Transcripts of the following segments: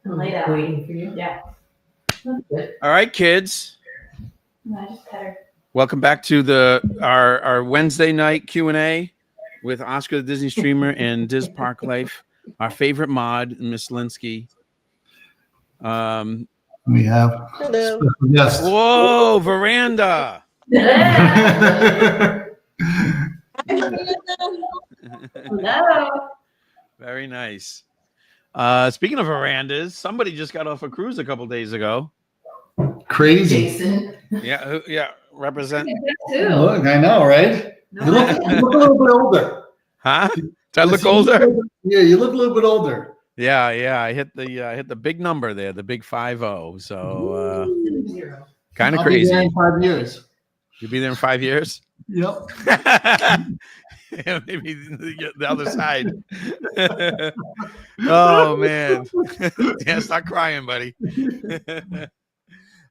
Laid out waiting for you. Yeah. All right, kids. I just pet her. Welcome back to our Wednesday night Q&A with Oscar the Disney Streamer and Diz Park Life, our favorite mod, Miss Linsky. We have Hello. special guest. Whoa, veranda. Hello. Very nice. Speaking of verandas, somebody just got off a cruise a couple days ago. Crazy. Jason. Yeah, represent. Look, I know, right? You look a little bit older. Huh? Do I look older? Yeah, you look a little bit older. Yeah. I hit the big number there, the big 50. So kind of I'll be there crazy. in 5 years. You'll be there in 5 years? Yep. Yeah, maybe the other side. Oh man. Yeah, stop crying, buddy.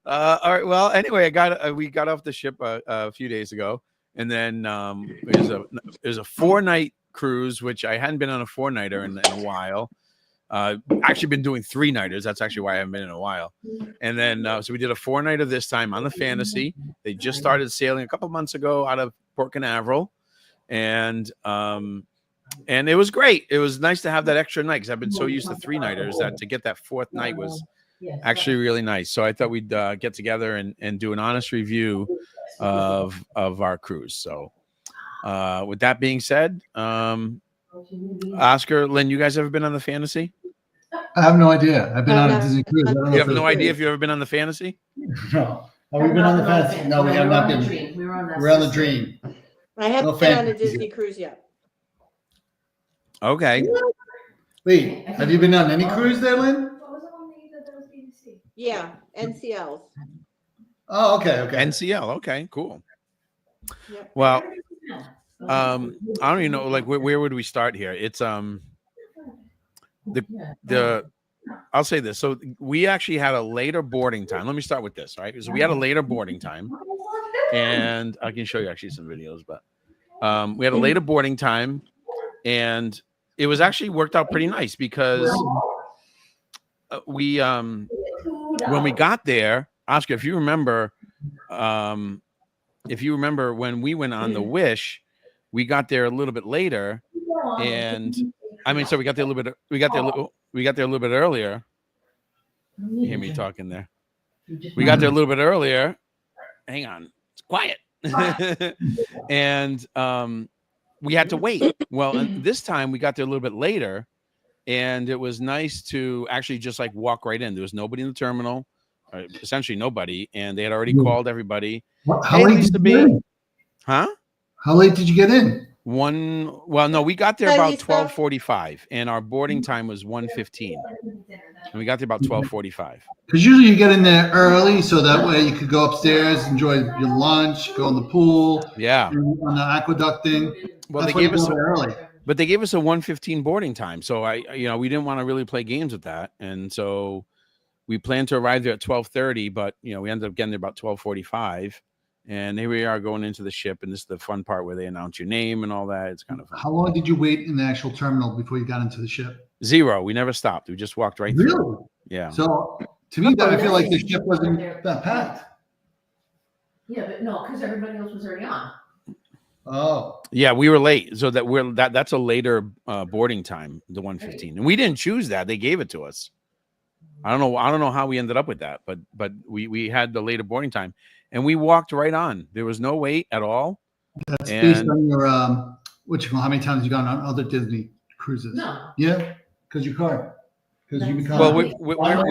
All right. Well, anyway, we got off the ship a few days ago, and then it was a 4-night cruise, which I hadn't been on a 4-nighter in a while. Actually been doing 3-nighters. That's actually why I haven't been in a while. And then so we did a 4-nighter this time on the Fantasy. They just started sailing a couple months ago out of Port Canaveral, and it was great. It was nice to have that extra night because I've been so used to 3-nighters that to get that 4th night was actually really nice. So I thought we'd get together and do an honest review of our cruise. So with that being said, Oscar, Lynn, you guys ever been on the Fantasy? I have no idea. I've been on a Disney cruise. I don't know You have if no idea if you've ever been on the Fantasy? No. Have we been on the Fantasy? No, we have not been. We're on the Dream. I haven't No been on a fantasy. Disney cruise yet. Okay. Wait, have you been on any cruise there, Lynn? What was the one that you said that was BBC? Yeah, NCLs. Oh, okay. NCL. Okay, cool. Yep. Well, I don't even know, like, where would we start here? It's I'll say this. So we actually had a later boarding time. Let me start with this, right? So we had a later boarding time, and I can show you actually some videos, but we had a later boarding time, and it was actually worked out pretty nice because when we got there, Oscar, if you remember when we went on the Wish, we got there a little bit later, and so we got there a little bit earlier. You hear me talking there? We got there a little bit earlier. Hang on, it's quiet. And we had to wait. Well, and this time we got there a little bit later, and it was nice to actually just like walk right in. There was nobody in the terminal, essentially nobody, and they had already called everybody. How late did you get in? Huh? How late did you get in? No, we got there about 12:45, and our boarding time was 1:15, and we got there about 12:45. Because usually you get in there early, so that way you could go upstairs, enjoy your lunch, go in the pool, on the aqueduct thing. Well, That's why you go there early. But they gave us a 1:15 boarding time, so we didn't want to really play games with that, and so we planned to arrive there at 12:30, but we ended up getting there about 12:45. And here we are going into the ship, and this is the fun part where they announce your name and all that. It's kind of fun. How long did you wait in the actual terminal before you got into the ship? 0. We never stopped. We just walked right Really? through. Yeah. So to me, I feel like the ship wasn't that packed. Yeah, but no, because everybody else was already on. Oh. Yeah, we were late. So that's a later boarding time, the 1:15. And we didn't choose that. They gave it to us. I don't know how we ended up with that, but we had the later boarding time. And we walked right on. There was no wait at all. That's based on your how many times you gone on other Disney cruises? No. Yeah, because your car. Because you become. Well, how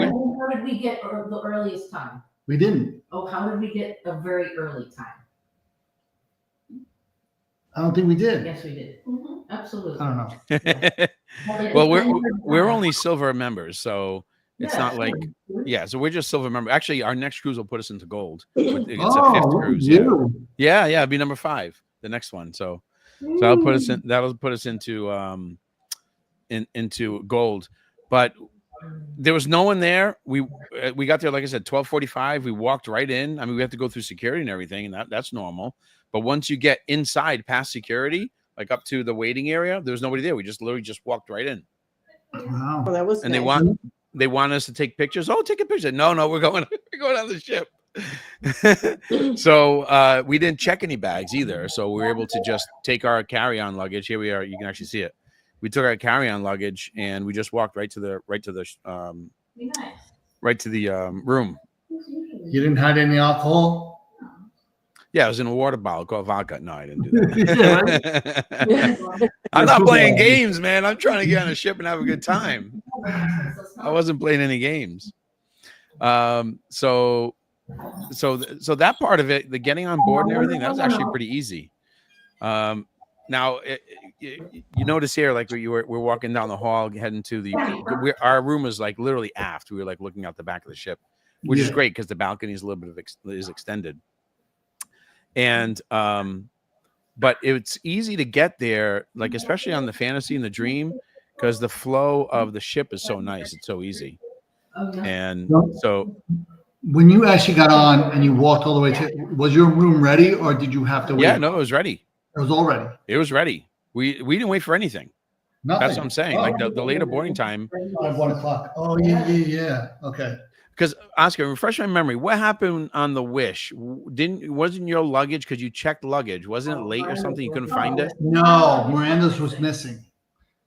did we get the earliest time? We didn't. Oh, how did we get a very early time? I don't think we did. Yes, we did. Absolutely. I don't know. Well, we're only silver members, so it's not like so we're just silver members. Actually, our next cruise will put us into gold. It's a 5th cruise. Yeah, it'll be number 5, the next one. So that'll put us into into gold. But there was no one there. We got there, like I said, 12:45. We walked right in. I mean, we have to go through security and everything, and that's normal. But once you get inside past security, like up to the waiting area, there was nobody there. We just literally walked right in. Wow. Well, that was And nice. they want us to take pictures. Oh, take a picture. No, we're going on the ship. So we didn't check any bags either. So we were able to just take our carry-on luggage. Here we are. You can actually see it. We took our carry-on luggage and we just walked right to the room. You didn't hide any alcohol? Yeah, it was in a water bottle called vodka. No, I didn't do that. I'm not playing games, man. I'm trying to get on a ship and have a good time. I wasn't playing any games. So that part of it, the getting on board and everything, that was actually pretty easy. Now you notice here, like we're walking down the hall, heading to our room was like literally aft. We were like looking out the back of the ship, which is great because the balcony is a little bit is extended. And but it's easy to get there, like especially on the Fantasy and the Dream, because the flow of the ship is so nice. It's so easy. And so when you actually got on and you walked all the way to, was your room ready or did you have to wait? Yeah, no, it was ready. It was all ready. It was ready. We didn't wait for anything. Nothing. That's what I'm saying. Like the later boarding time. 1 o'clock. Oh yeah. Okay. Because Oscar, refresh my memory. What happened on the Wish? Wasn't your luggage because you checked luggage? Wasn't it late or something? You couldn't find it? No, Miranda's was missing.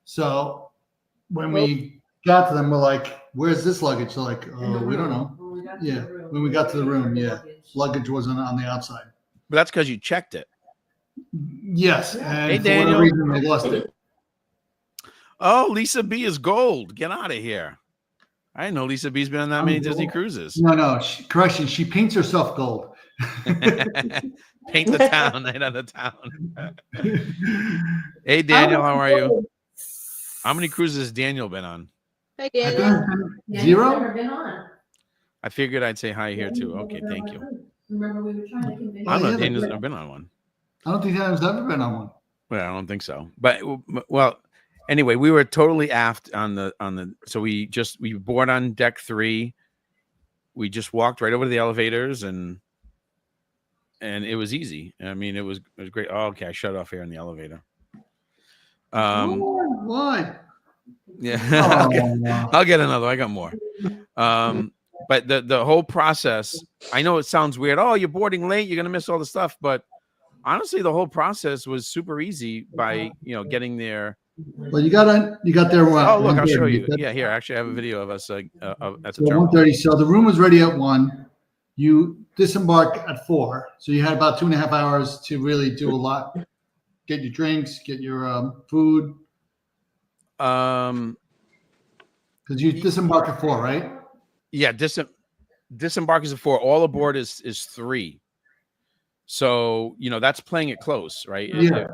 So when we got to them, we're like, "Where's this luggage?" They're like, "Oh, we don't know." Yeah, when we got to the room, luggage wasn't on the outside. But that's because you checked it. Yes, and hey, for Daniel. whatever reason, they lost it. Oh, Lisa B is gold. Get out of here. I didn't know Lisa B's been on that many Disney cruises. No. Correction. She paints herself gold. Paint the town, night on the town. Hey, Daniel, how are you? How many cruises has Daniel been on? Hi, Daniel. 0? I figured I'd say hi here too. Okay, thank you. Remember, we were trying to convince. I don't know. Daniel's never been on one. I don't think Daniel's ever been on one. Well, I don't think so. But anyway, we were totally aft on the. So we board on deck 3. We just walked right over to the elevators and it was easy. I mean, it was great. Oh, okay, I shut off here in the elevator. Why? Yeah, Oh, I'll get another. I got more. But the whole process, I know it sounds weird. Oh, you're boarding late. You're gonna miss all the stuff. But honestly, the whole process was super easy by getting there. Well, you got there. Oh, look, I'll show you. Yeah, here. Actually, I have a video of us at the terminal. 1:30. So the room was ready at 1. You disembark at 4. So you had about 2.5 hours to really do a lot. Get your drinks, get your food. Because you disembark at 4, right? Yeah, disembark is at 4. All aboard is 3. So that's playing it close, right? Yeah.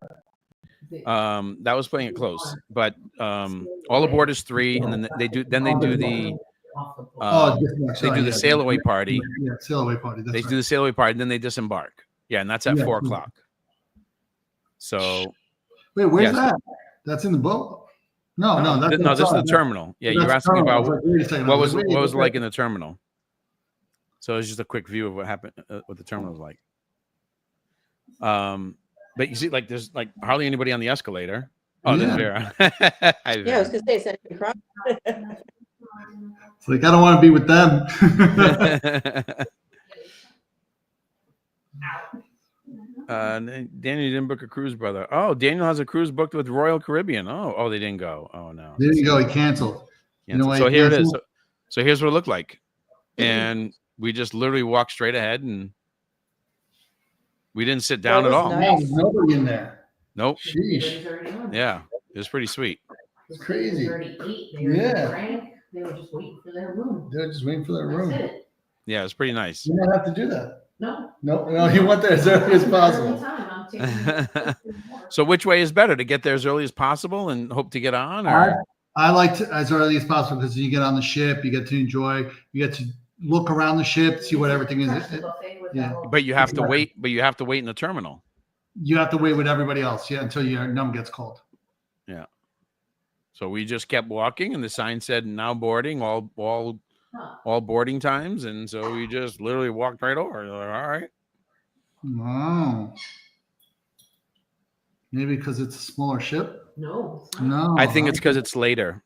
That was playing it close, but all aboard is 3, and then they do the sail away party. Yeah, sail away party. They do the sail away party, and then they disembark. Yeah, and that's at 4 o'clock. So wait, where's that? That's in the boat. No, this is the terminal. Yeah, you're asking about what was it like in the terminal. So it's just a quick view of what happened, what the terminal was like. But you see, like there's like hardly anybody on the escalator. Oh, there's Vera. Yeah, I was gonna say second cross. It's like I don't want to be with them. Daniel didn't book a cruise, brother. Oh, Daniel has a cruise booked with Royal Caribbean. Oh, they didn't go. Oh no, they didn't go. He canceled. So here it is. So here's what it looked like, and we just literally walked straight ahead, and we didn't sit down at all. Nice. There's nobody in there. Nope. Sheesh. Yeah, it was pretty sweet. It's crazy. Yeah. They were just waiting for their room. They're just waiting for their room. Yeah, it was pretty nice. You don't have to do that. No, you went there as early as possible. So which way is better, to get there as early as possible and hope to get on? Or? I like to as early as possible because you get on the ship, you get to enjoy, you get to look around the ship, see what everything is. Yeah. But you have to wait. But you have to wait in the terminal. You have to wait with everybody else, until your number gets called. Yeah. So we just kept walking, and the sign said "now boarding," all boarding times, and so we just literally walked right over. Like, all right. Wow. Maybe because it's a smaller ship. No. No. I think it's because it's later.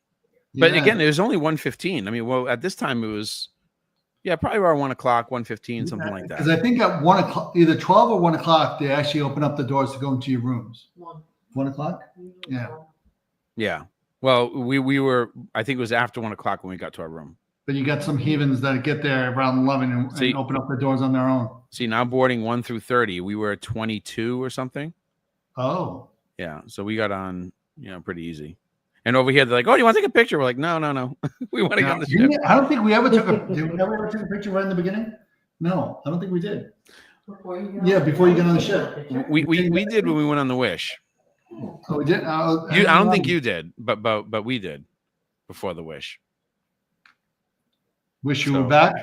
But Yeah. again, it was only 1:15. I mean, well, at this time it was, probably around 1 o'clock, 1:15, something like Because that. I think at 1 o'clock, either 12 or 1 o'clock, they actually open up the doors to go into your rooms. 1 o'clock? Yeah. Yeah. Well, we were, I think it was after 1 o'clock when we got to our room. But you got some heathens that get there around 11 and open up the doors on their own. See, now boarding 1 through 30, we were at 22 or something. Oh. Yeah. So we got on, pretty easy. And over here, they're like, "Oh, do you want to take a picture?" We're like, "No. We want to get on the ship." I don't think we ever took did we ever take a picture right in the beginning? No, I don't think we did. Before you get on the ship. We did when we went on the Wish. Oh, we did? I don't think you did, but we did before the Wish. Wish you were back?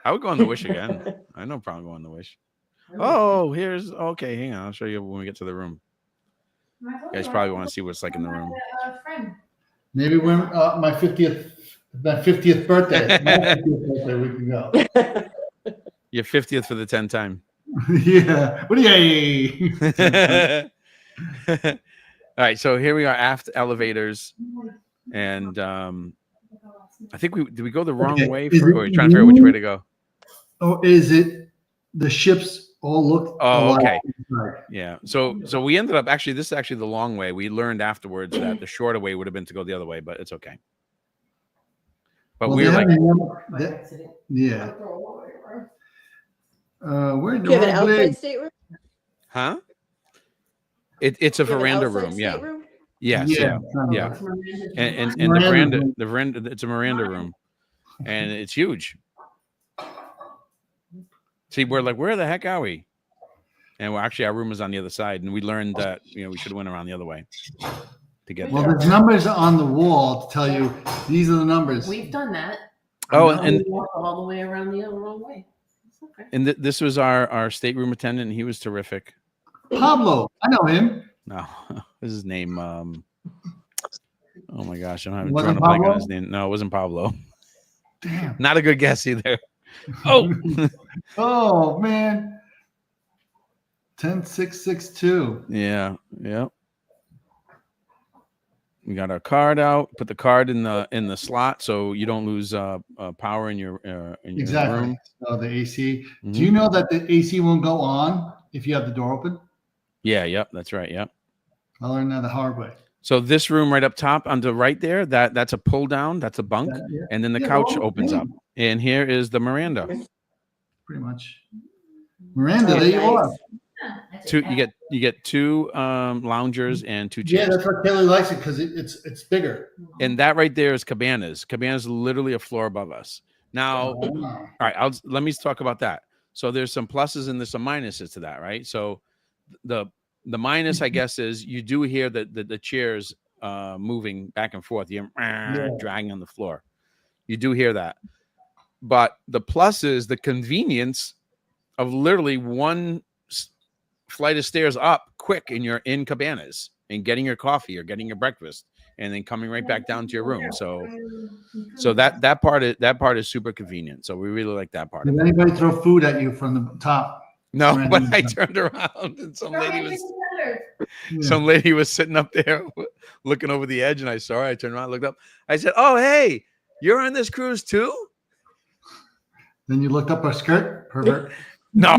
I would go on the Wish again. I have no problem going on the Wish. Oh, okay. Hang on. I'll show you when we get to the room. You guys probably want to see what it's like in the room. Maybe when my 50th birthday, we can go. Your 50th for the 10 time. Yeah. What do you? All right. So here we are aft elevators, and I think did we go the wrong way? Or are you trying to figure out which way to go? Oh, is it the ships all look? Oh, okay. Yeah. So we ended up this is actually the long way. We learned afterwards that the shorter way would have been to go the other way, but it's okay. But we were like, yeah. Where Do you have an outside stateroom? huh? It's a veranda room. Yeah. Stateroom? Yes. Yeah. And the veranda, it's a Miranda room, and it's huge. See, we're like, where the heck are we? And actually, our room is on the other side, and we learned that we should have went around the other way to get there. There's numbers on the wall to tell you these are the numbers. We've done that. Oh, and we walked all the way around the wrong way. It's okay. And this was our stateroom attendant, and he was terrific. Pablo, I know him. No, this is his name. Oh my gosh, I'm having Wasn't drawing a blank on Pablo? his name. No, it wasn't Pablo. Damn. Not a good guess either. Oh, Oh man. 10662. yeah. We got our card out. Put the card in the slot so you don't lose power in your Exactly. room. So the AC. Mhm. Do you know that the AC won't go on if you have the door open? Yeah. Yep. That's right. Yep. I learned that the hard way. So this room right up top on the right there, that's a pull down. That's a bunk, Yeah. and then the Yeah, couch well, opens up. And here is the Miranda. Pretty much. Miranda, Oh, there you nice. are. You get two loungers and two Yeah, chairs. that's why Kelly likes it because it's bigger. And that right there is Cabanas. Cabanas is literally a floor above us. Now, all right, let me talk about that. So there's some pluses and there's some minuses to that, right? So the minus, I guess, is you do hear the chairs moving back and forth. You're dragging on the floor. You do hear that. But the plus is the convenience of literally one flight of stairs up quick, and you're in Cabanas and getting your coffee or getting your breakfast, and then coming right back down to your room. So that part is super convenient. So we really like that part. Did anybody throw food at you from the top? No, Right. but I turned around and some lady was sitting up there looking over the edge, and I saw her. I turned around, looked up. I said, "Oh, hey, you're on this cruise too?" Then you looked up her skirt, pervert. No,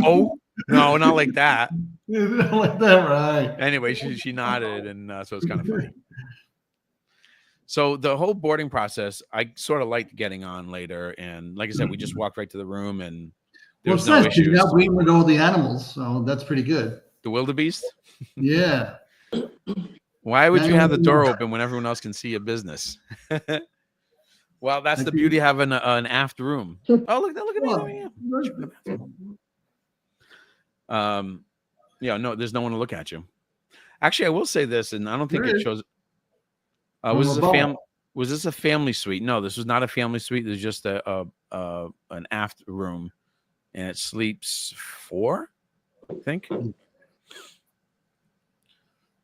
not like that. Like that, right? Anyway, she nodded, and so it's kind of funny. So the whole boarding process, I sort of liked getting on later, and like I said, we just walked right to the room, and there was no Nice, 'cause issues. you're not breeding with all the animals, so that's pretty good. The wildebeest. Yeah. Why would Now you you have the know. door open when everyone else can see your business? Well, that's the beauty of having an aft room. Oh, look at that. No, there's no one to look at you. Actually, I will say this, and I don't think There it is. shows. From Was above. this a family suite? No, this was not a family suite. This is just an aft room, and it sleeps 4, I think.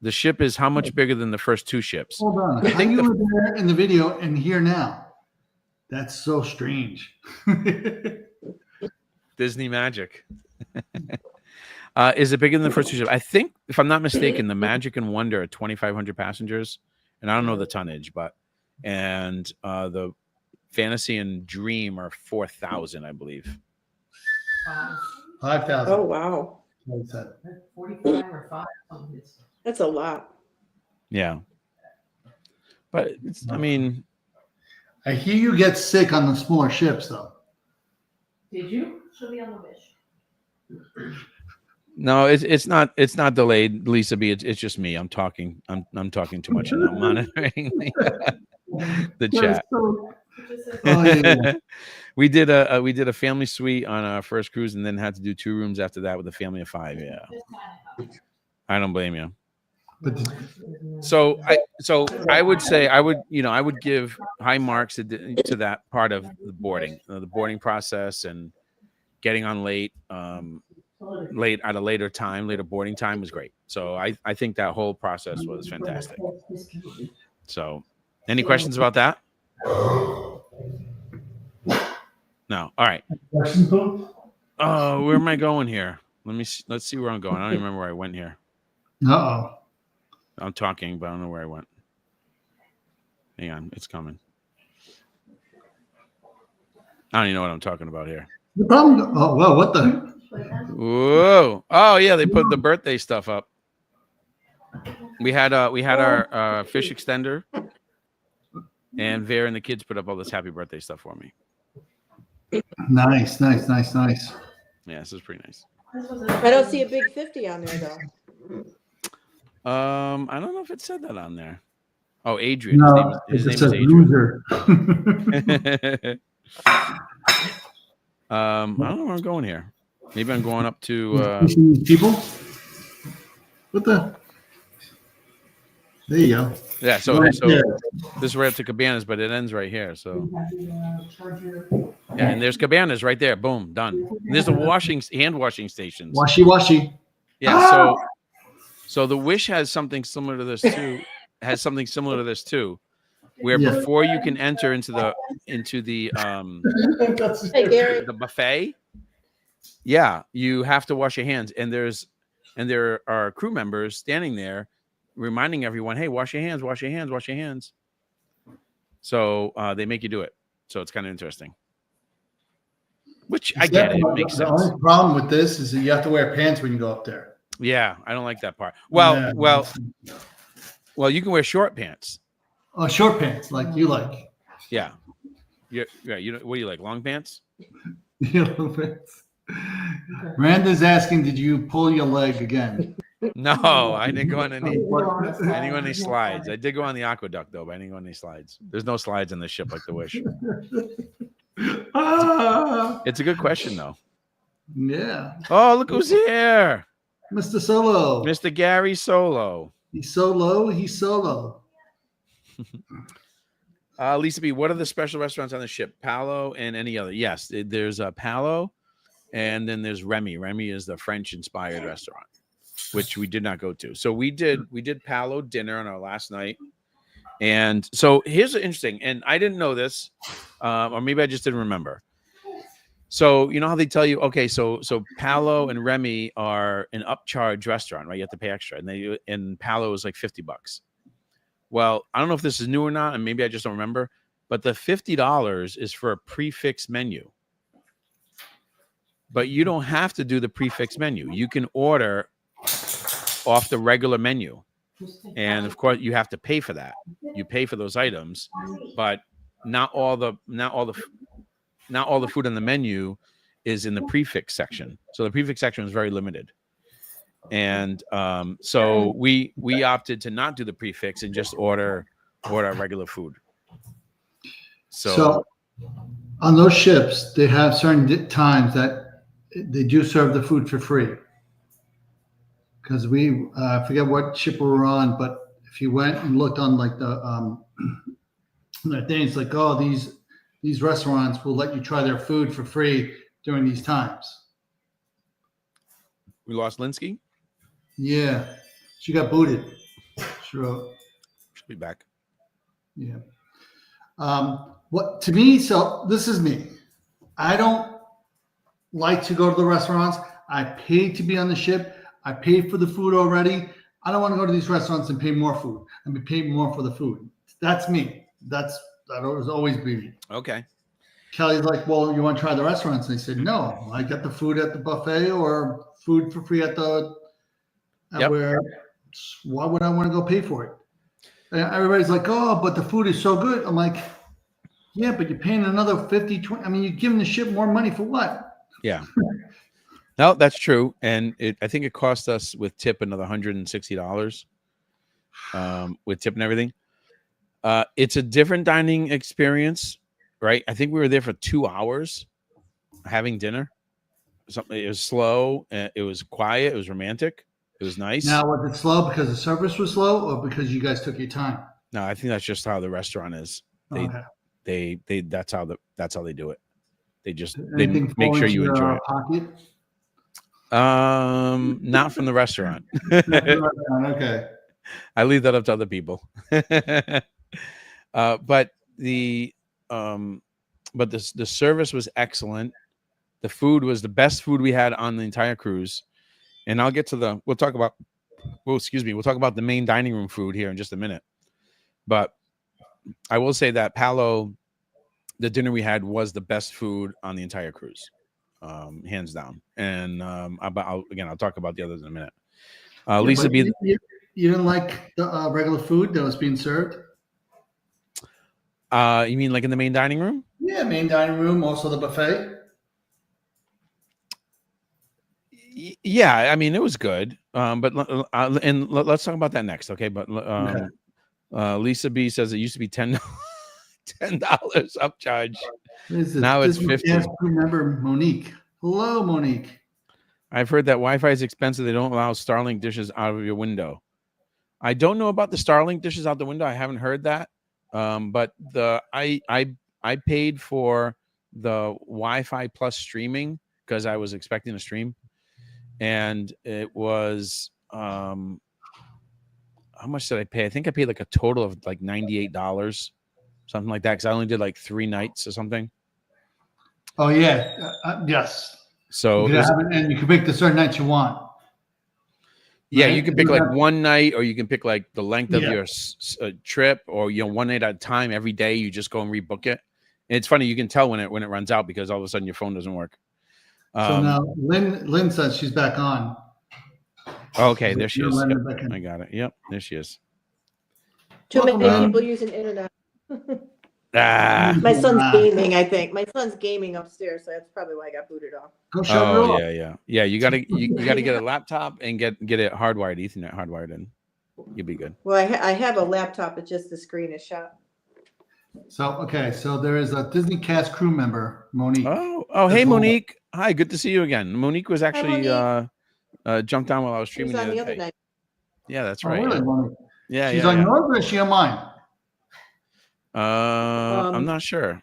The ship is how much bigger than the first 2 ships? Hold on. How you were there in the video and here now? That's so strange. Disney magic. Is it bigger than the first 2 ships? I think, if I'm not mistaken, the Magic and Wonder are 2,500 passengers, and I don't know the tonnage, but the Fantasy and Dream are 4,000, I believe. 5,000. Oh, wow. 45 or 5. That's a lot. Yeah, but I mean, I hear you get sick on the smaller ships, though. Did you? She'll be on the wish. no, it's not delayed, Lisa B. It's just me. I'm talking too much and I'm monitoring the chat. Oh, yeah. We did a family suite on our first cruise, and then had to do 2 rooms after that with a family of 5. Yeah, I don't blame you. But So I would say I would give high marks to that part of the boarding process and getting on late at a later boarding time was great. So I think that whole process was fantastic. So, any questions about that? No. All right. Oh, where am I going here? Let's see where I'm going. I don't even remember where I went here. Uh-oh. I'm talking, but I don't know where I went. Hang on, it's coming. I don't even know what I'm talking about here. The problem. Oh, well, what the? Whoa! Oh yeah, they put the birthday stuff up. We had our fish extender, and Vera and the kids put up all this happy birthday stuff for me. Nice. Yeah, this is pretty nice. I don't see a big 50 on there, though. I don't know if it said that on there. Oh, Adrian. No, His name is says Adrian. loser. I don't know where I'm going here. Maybe I'm going up to People? What the? There you go. yeah. So Right there. this is right up to Cabanas, but it ends right here. So yeah, and there's Cabanas right there. Boom, done. And there's the hand washing stations. Washy. Yeah. So the Wish has something similar to this too. Where Yeah. before you can enter into the Hey, Gary. the buffet, yeah, you have to wash your hands, and there are crew members standing there reminding everyone, hey, wash your hands. So they make you do it. So it's kind of interesting. Which I get it. It makes The sense. only problem with this is that you have to wear pants when you go up there. Yeah, I don't like that part. Yeah. Well, you can wear short pants. Oh, short pants, like you like. Yeah. Yeah. You know, what do you like? Long pants? Miranda's asking, did you pull your leg again? No, I didn't go on any slides. I did go on the aqueduct though, but I didn't go on any slides. There's no slides on the ship like the Wish. It's a good question though. Yeah. Oh, look who's here. Mr. Solo. Mr. Gary Solo. He's so low, he's solo. Lisa B, what are the special restaurants on the ship? Palo and any other? Yes, there's Palo, and then there's Remy. Remy is the French-inspired restaurant, which we did not go to. So we did Palo dinner on our last night. And so here's interesting, and I didn't know this, or maybe I just didn't remember. So you know how they tell you, okay, so Palo and Remy are an upcharge restaurant, right? You have to pay extra, and Palo is like $50. Well, I don't know if this is new or not, and maybe I just don't remember, but the $50 is for a prefix menu. But you don't have to do the prefix menu. You can order off the regular menu. And of course, you have to pay for that. You pay for those items, but not all the food on the menu is in the prefix section. So the prefix section is very limited. And so we opted to not do the prefix and just order regular food. So on those ships, they have certain times that they do serve the food for free. Because I forget what ship we were on, but if you went and looked on like the things, like, oh, these restaurants will let you try their food for free during these times. we lost Linsky. Yeah, she got booted. Sure. She'll be back. Yeah. What to me? So this is me. I don't like to go to the restaurants. I paid to be on the ship. I paid for the food already. I don't want to go to these restaurants and pay more food and be paid more for the food. That's me. That was always be me. Okay. Kelly's like, well, you want to try the restaurants? And I said, no, I get the food at the buffet or food for free at Yep. where. Why would I want to go pay for it? And everybody's like, oh, but the food is so good. I'm like, yeah, but you're paying another 50, 20. I mean, you're giving the ship more money for what? Yeah. No, that's true. And I think it cost us with tip another $160 with tip and everything. It's a different dining experience, right? I think we were there for 2 hours having dinner. Something. It was slow. It was quiet. It was romantic. It was nice. Now, was it slow because the service was slow or because you guys took your time? No, I think that's just how the restaurant is. They that's how they do it. They make sure you enjoy it. Pocket? Not from the restaurant. Okay. I leave that up to other people. But the service was excellent. The food was the best food we had on the entire cruise. And I'll get to we'll talk about the main dining room food here in just a minute. But I will say that Palo, the dinner we had was the best food on the entire cruise, hands down. And I'll talk about the others in a minute. Lisa B. You didn't like the regular food that was being served? You mean like in the main dining room? Yeah, main dining room, also the buffet. Yeah, I mean it was good. But let's talk about that next, okay? But Lisa B says it used to be $10 upcharge. Now it's $50. Remember Monique? Hello, Monique. I've heard that Wi-Fi is expensive. They don't allow Starlink dishes out of your window. I don't know about the Starlink dishes out the window. I haven't heard that. But I paid for the Wi-Fi plus streaming because I was expecting a stream, and it was how much did I pay? I think I paid like a total of like $98, something like that, because I only did like 3 nights or something. Oh yeah, yes. So and you can pick the certain nights you want. Yeah, right? you can pick like one night, or you can pick like the length of your trip, or 1 night at a time. Every day, you just go and rebook it. And it's funny, you can tell when it runs out because all of a sudden your phone doesn't work. So now Lynn says she's back on. Okay, there she is. Yep, I got it. Yep, there she is. Too many people using internet. My son's gaming, I think. My son's gaming upstairs, so that's probably why I got booted off. Go shut it off. Yeah. You gotta get a laptop and get it hardwired, Ethernet hardwired in. You'll be good. Well, I have a laptop, but just the screen is shut. So there is a Disney Cast crew member, Monique. Oh, hey Monique. Hi, good to see you again. Monique was actually jumped on while I was streaming She was on the other other day. night. Yeah, that's right. Really, Monique? Yeah, she's on yours or is she on mine? I'm not sure.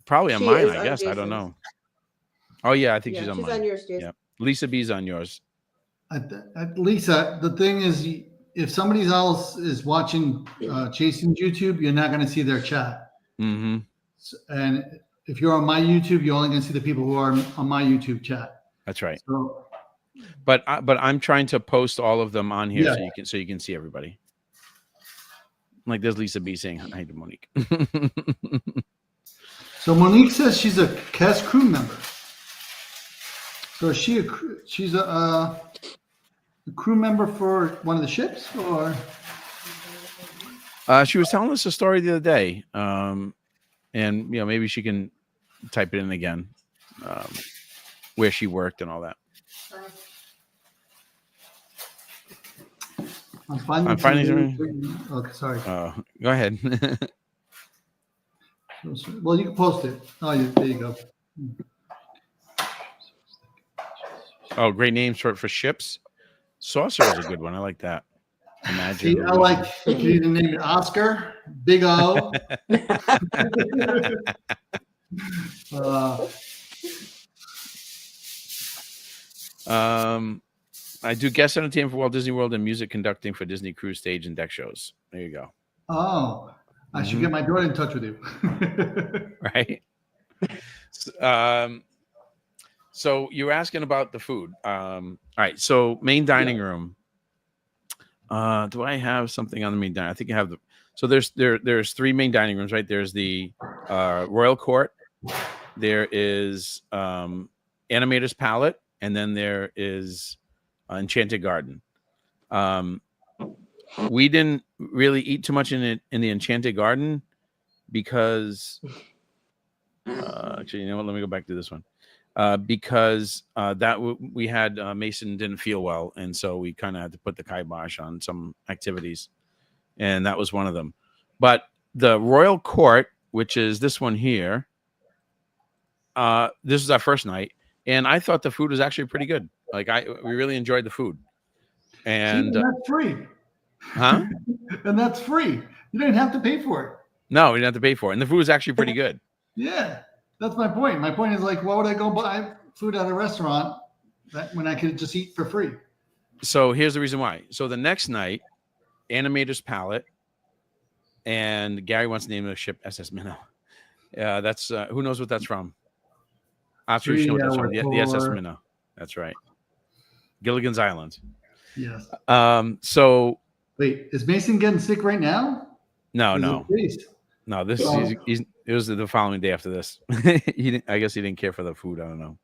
Probably on mine, I guess. I don't know. Oh yeah, I think she's on mine. She's on yours, Jason. Yeah. Lisa B's on yours. Lisa, the thing is, if somebody else is watching Jason's YouTube, you're not going to see their chat. Mm-hmm. And if you're on my YouTube, you're only going to see the people who are on my YouTube chat. That's right. So, but I'm trying to post all of them on here so you can see everybody. Like there's Lisa B saying hi to Monique. So Monique says she's a cast crew member. So is she's a crew member for one of the ships, or? She was telling us a story the other day, and maybe she can type it in again, where she worked and all that. I'm finding something. Okay, sorry. Go ahead. Well, you can post it. Oh, there you go. Oh, great names for ships. Saucer is a good one. I like that. Imagine. See, I like you can name it Oscar, Big O. I do guest entertainment for Walt Disney World and music conducting for Disney cruise stage and deck shows. There you go. Oh, I should get my daughter in touch with you. Right. So you're asking about the food. All right. So main dining room. Do I have something on the main dining? I think I have so there's three main dining rooms, right? There's the Royal Court, there is Animator's Palette, and then there is Enchanted Garden. We didn't really eat too much in the Enchanted Garden because actually, you know what? Let me go back to this one. Because we had Mason didn't feel well, and so we kind of had to put the kibosh on some activities, and that was one of them. But the Royal Court, which is this one here, this is our first night, and I thought the food was actually pretty good. Like we really enjoyed the food, and that's free, huh? And that's free. You didn't have to pay for it. No, we didn't have to pay for it, and the food was actually pretty good. Yeah. That's my point. My point is like, why would I go buy food at a restaurant when I could just eat for free? So here's the reason why. So the next night, Animator's Palette, and Gary wants to name the ship SS Minnow. That's who knows what that's from? Absolutely know what that's from. The SS Minnow. That's right. Gilligan's Island. Yes. So wait, is Mason getting sick right now? No. No, this is it was the following day after this. I guess he didn't care for the food. I don't know.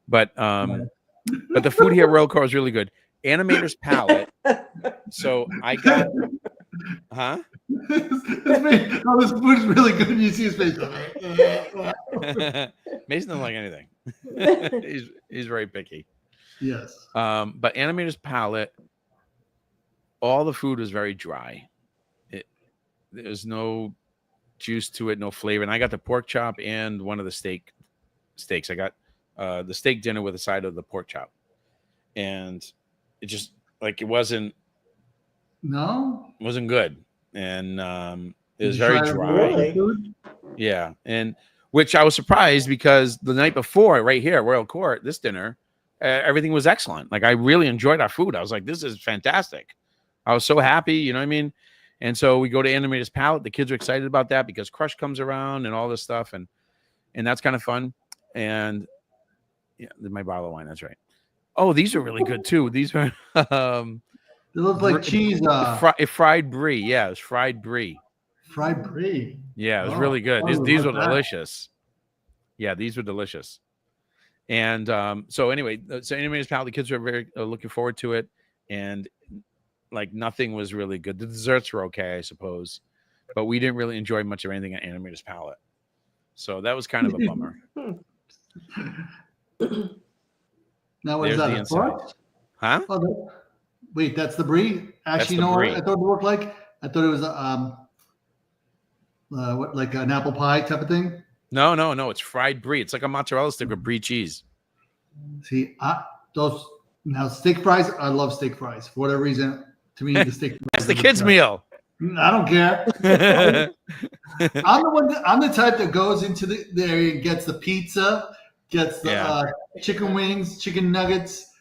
But the food here at Royal Court was really good. Animator's Palette. So I got this food is really good. You see his face. Mason doesn't like anything. he's very picky. Yes. But Animator's Palette, all the food was very dry. There's no juice to it, no flavor. And I got the pork chop and one of the steaks. I got the steak dinner with a side of the pork chop, and it just like it wasn't good, and it was very dry. Yeah, and which I was surprised because the night before, right here at Royal Court, this dinner, everything was excellent. Like I really enjoyed our food. I was like, this is fantastic. I was so happy. You know what I mean? And so we go to Animator's Palette. The kids are excited about that because Crush comes around and all this stuff, and that's kind of fun. And yeah, my bottle of wine. That's right. Oh, these are really good too. These are they look like cheese. Fried brie. Yeah, it was fried brie. Fried brie. Yeah, it was really good. These were delicious. Yeah, these were delicious. And so anyway, so Animator's Palette, the kids were very looking forward to it, and like nothing was really good. The desserts were okay, I suppose, but we didn't really enjoy much of anything at Animator's Palette. So that was kind of a bummer. Now what is that? The inside. Huh? Oh, wait, that's the brie? Actually, you know what I thought it looked like? I thought it was what, like an apple pie type of thing? No. It's fried brie. It's like a mozzarella stick with brie cheese. See, now steak fries. I love steak fries for whatever reason. To me, the steak. That's the kids' meal. I don't care. I'm the type that goes into the area and gets the pizza, gets the chicken wings, chicken nuggets,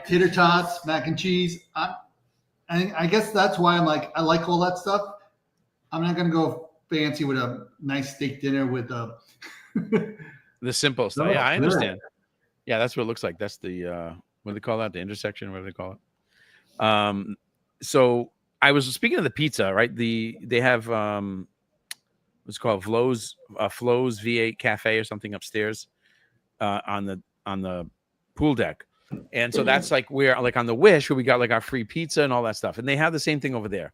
tater tots, mac and cheese. I guess that's why I'm like, I like all that stuff. I'm not gonna go fancy with a nice steak dinner with the simple stuff. Yeah, I understand. Yeah, that's what it looks like. That's the what do they call that? The intersection, what do they call it? So I was speaking of the pizza, right? They have what's called Flo's V8 Cafe or something upstairs on the pool deck. And so that's like where like on the Wish where we got like our free pizza and all that stuff. And they have the same thing over there.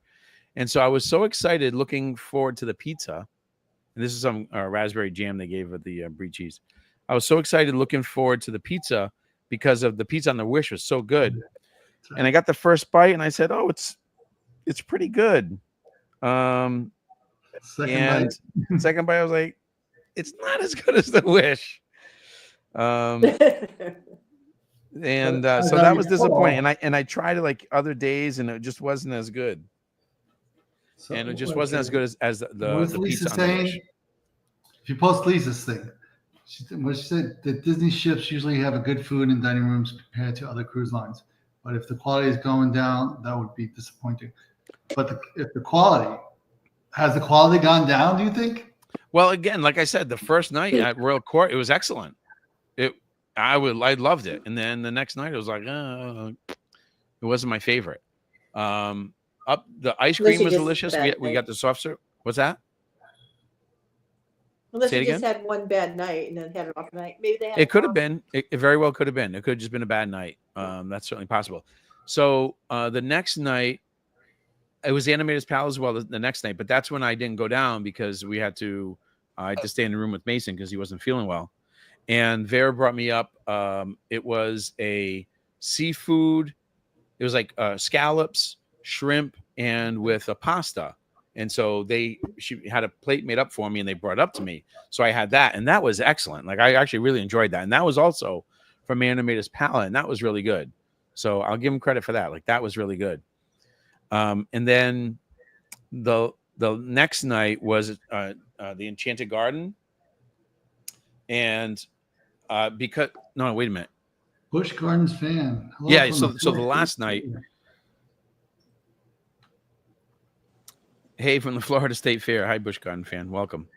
And so I was so excited looking forward to the pizza. And this is some raspberry jam they gave with the brie cheese. I was so excited looking forward to the pizza because of the pizza on the Wish was so good. And I got the first bite and I said, oh, it's pretty good. Second bite, I was like, it's not as good as the Wish. So that was disappointing. And I tried it like other days and it just wasn't as good. And it just wasn't as good as the pizza on the Wish. If you post Lisa's thing, she said that Disney ships usually have a good food in dining rooms compared to other cruise lines. But if the quality is going down, that would be disappointing. But if the quality has gone down, do you think? Well, again, like I said, the first night at Royal Court, it was excellent. I loved it. And then the next night, it was like, it wasn't my favorite. Up the ice Unless cream you was just delicious. bad We night. got the soft serve. What's that? Unless Say you it just again? had one bad night and then had an off night. Maybe they had It could have off. been. It very well could have been. It could have just been a bad night. That's certainly possible. So the next night, it was the Animators Pal as well. The next night, but that's when I didn't go down because we had to. I had to stay in the room with Mason because he wasn't feeling well. And Vera brought me up. It was a seafood. It was like scallops, shrimp, and with a pasta. And so she had a plate made up for me, and they brought it up to me. So I had that, and that was excellent. Like I actually really enjoyed that, and that was also from Animators Palette, and that was really good. So I'll give him credit for that. Like that was really good. And then the next night was the Enchanted Garden, and because no, wait a minute. Busch Gardens fan. Hello Yeah, from so the last night. Hey, from the Florida State Fair. Hi, Busch Garden fan. Welcome.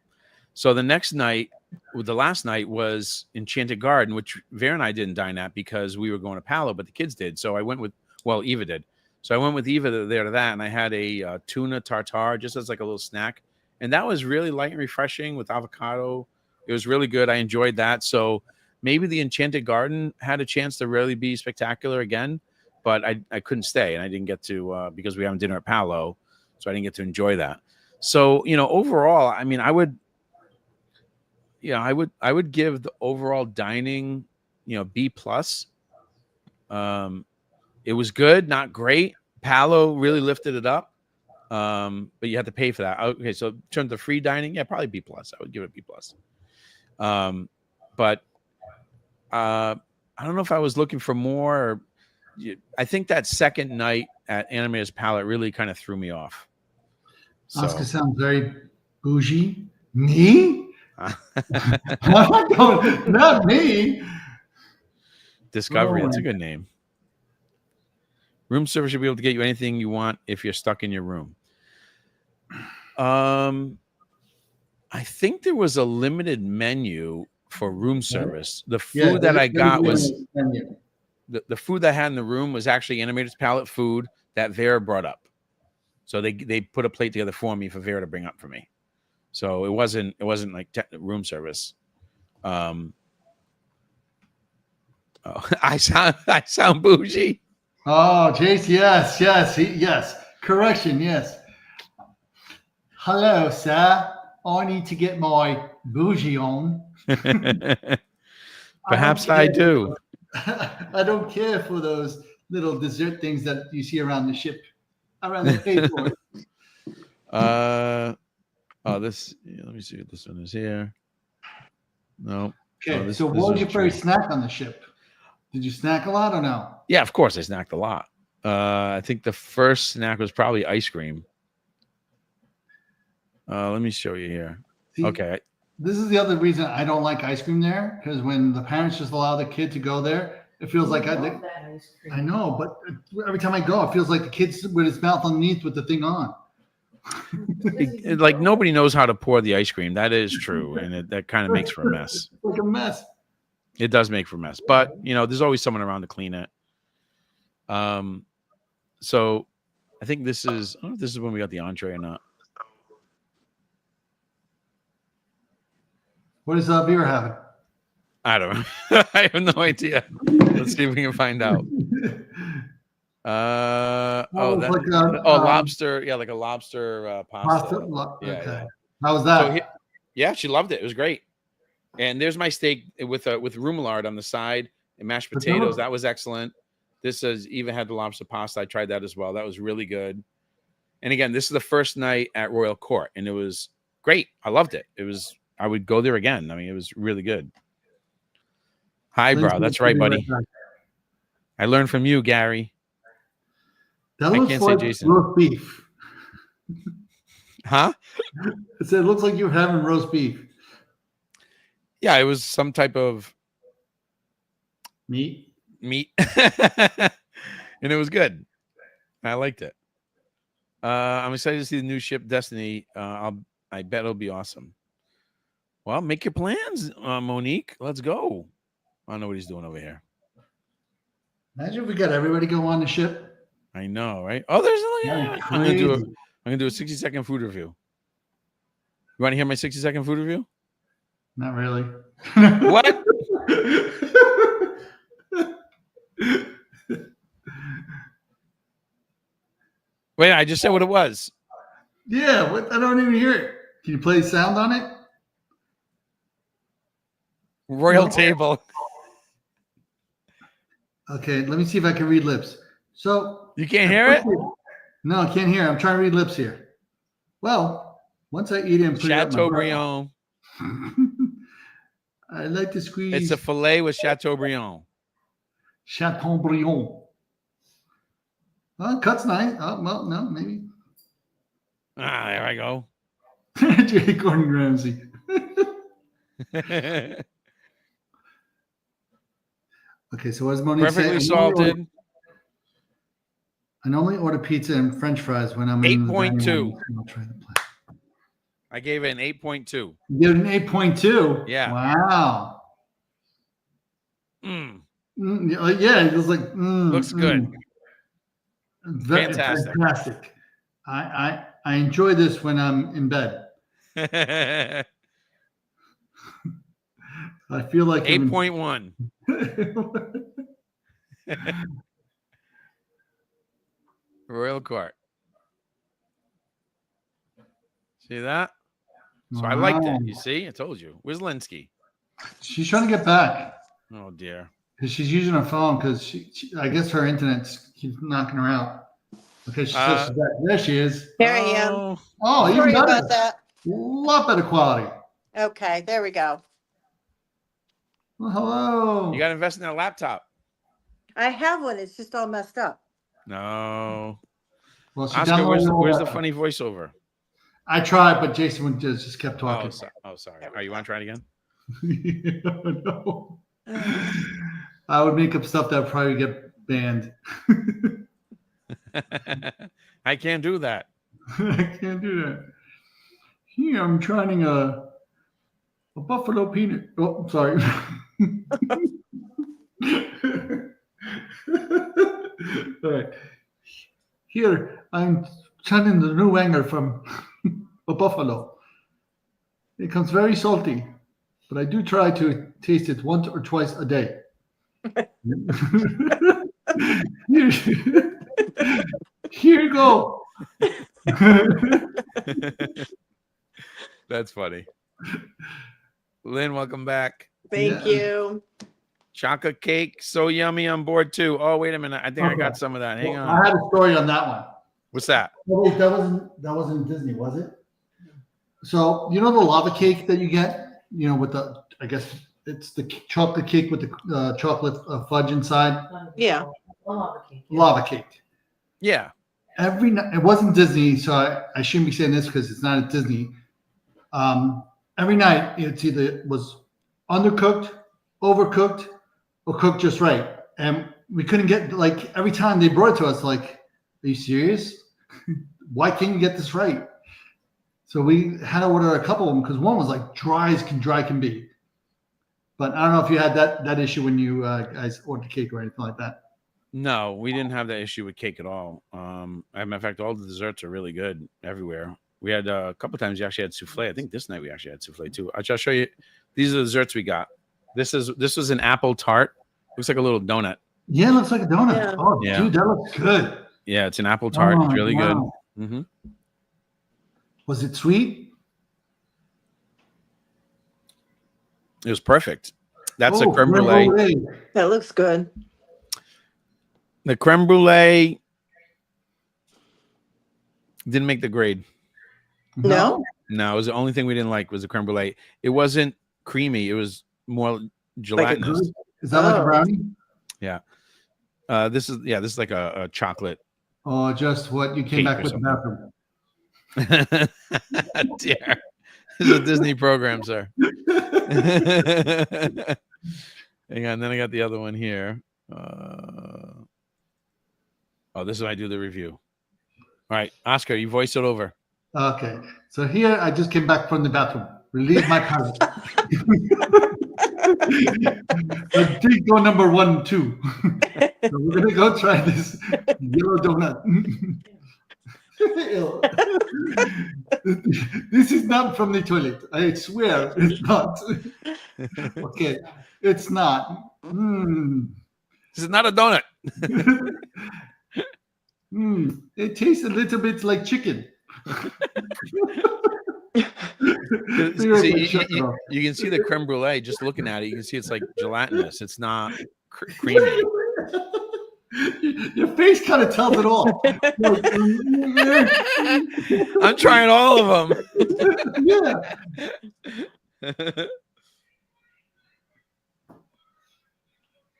So the next night, the last night was Enchanted Garden, which Vera and I didn't dine at because we were going to Palo, but the kids did. So I went with, Eva did. So I went with Eva there to that, and I had a tuna tartare just as like a little snack. And that was really light and refreshing with avocado. It was really good. I enjoyed that. So maybe the Enchanted Garden had a chance to really be spectacular again, but I couldn't stay, and I didn't get to because we having dinner at Palo. So I didn't get to enjoy that. So, overall, I mean, I would give the overall dining, B plus. It was good, not great. Palo really lifted it up. But you have to pay for that. Okay. So in terms of free dining, yeah, probably B plus. I would give it B plus. But I don't know if I was looking for more. I think that second night at Animators Palette really kind of threw me off. So. Oscar sounds very bougie. Me? Not me. Discovery. That's a good name. Room service should be able to get you anything you want if you're stuck in your room. I think there was a limited menu for room service. The food that I got was the food that I had in the room was actually Animators Palette food that Vera brought up. So they put a plate together for me for Vera to bring up for me. So it wasn't like room service. I sound bougie. Oh, Jace, yes. Yes. Correction, yes. Hello, sir. I need to get my bougie on. Perhaps I do. I don't care for those little dessert things that you see around the ship, around the table. Let me see what this one is here. No. Okay, so what was your favorite snack on the ship? Did you snack a lot or no? Yeah, of course I snacked a lot. I think the first snack was probably ice cream. Let me show you here. See, okay. This is the other reason I don't like ice cream there, because when the parents just allow the kid to go there, it feels like I know, but every time I go, it feels like the kid's with his mouth underneath with the thing on. Like nobody knows how to pour the ice cream. That is true, and that kind of makes for a mess. It's like a mess. It does make for a mess, but there's always someone around to clean it. So I think this is. I don't know if this is when we got the entree or not. What is Vera having? I don't know. I have no idea. Let's see if we can find out. Lobster. Yeah, like a lobster pasta. Okay. How was that? So yeah, she loved it. It was great. And there's my steak with remoulade on the side and mashed potatoes. That was excellent. This is Eva had the lobster pasta. I tried that as well. That was really good. And again, this is the first night at Royal Court, and it was great. I loved it. I would go there again. I mean, it was really good. Highbrow. That's right, buddy. I learned from you, Gary. That looks like roast beef. Huh? It looks like you're having roast beef. Yeah, it was some type of meat. And it was good. I liked it. I'm excited to see the new ship, Destiny. I bet it'll be awesome. Well, make your plans, Monique. Let's go. I don't know what he's doing over here. Imagine if we got everybody go on the ship. I know, right? Oh, there's That's I'm gonna do a crazy. 60-second food review. You want to hear my 60-second food review? Not really. What? Wait, I just said what it was. Yeah, what? I don't even hear it. Can you play sound on it? Royal No. table. Okay, let me see if I can read lips. So You can't hear it? No, I can't hear. I'm trying to read lips here. Well, once I eat it and put it up my Chateaubriand. I like to squeeze. It's a filet with Chateaubriand. Chateaubriand. Oh, cuts nice. Oh, well, no, maybe. Ah, there I go. J. Gordon Ramsay. Okay, so what does Monique say? Perfectly salted. I normally order pizza and French fries when I'm in the dining 8.2. room. I'll try the place. I gave it an 8.2. You give it an 8.2? Yeah. Wow. Mm. Yeah, it was like Looks good. Fantastic. Fantastic. I enjoy this when I'm in bed. I feel like 8.1. Royal Court. See that? So I liked it. You see? I told you. Where's Linsky? She's trying to get back Oh, dear. because she's using her phone because she I guess her internet keeps knocking her out. Okay, she's back. There she is. There I am. Oh, even Sorry better. about that. A lot better quality. Okay, there we go. Well, hello. You got to invest in that laptop. I have one. It's just all messed up. No. Well, she Oscar, downloaded where's all the funny voiceover? I tried, but Jason just kept talking. Oh, sorry. Oh, you want to try it again? No. I would make up stuff that would probably get banned. I can't do that. I can't do that. Here, I'm trying a buffalo peanut. Oh, sorry. All right. Here, I'm trying the new hanger from a buffalo. It comes very salty, but I do try to taste it once or twice a day. Here you go. That's funny. Lynn, welcome back. Thank Yeah. you. Chocolate cake, so yummy on board too. Oh, wait a minute. I think I got Okay. some of that. Hang Well, on. I had a story on that one. What's that? Oh, wait, that wasn't Disney, was it? So you know the lava cake that you get, with the, I guess it's the chocolate cake with the chocolate fudge inside. Yeah. Lava cake. Yeah. Every night, it wasn't Disney, so I shouldn't be saying this because it's not at Disney. Every night it was undercooked, overcooked, or cooked just right, and we couldn't get, like, every time they brought it to us, like, are you serious? Why can't you get this right? So we had to order a couple of them because one was like dry can be. But I don't know if you had that issue when you guys ordered cake or anything like that. No, we didn't have that issue with cake at all. As a matter of fact, all the desserts are really good everywhere. We had a couple times we actually had souffle. I think this night we actually had souffle too. I'll show you. These are the desserts we got. This was an apple tart. Looks like a little donut. Yeah, it looks like a donut. Yeah. Oh, Yeah. dude, that looks good. Yeah, it's an apple tart. It's really wow. good. Mm-hmm. Was it sweet? It was perfect. That's a Oh, creme brulee. That looks good. The creme brulee didn't make the grade. No? No, it was the only thing we didn't like was the creme brulee. It wasn't creamy. It was more gelatinous. Is that like a Oh. brownie? Yeah. This is like a chocolate. Oh, just what you came Cake back or with the bathroom. Dear. This is a Disney program, sir. Hang on, then I got the other one here. This is when I do the review. All right, Oscar, you voice it over. Okay, so here I just came back from the bathroom. Relieve my palate. Go number 1, 2. So we're gonna go try this yellow donut. Ew. This is not from the toilet. I swear it's not. Okay, it's not. This is not a donut. It tastes a little bit like chicken. See, you can see the creme brulee just looking at it. You can see it's like gelatinous. It's not creamy. Your face kind of tells it all. I'm trying all of them. Yeah.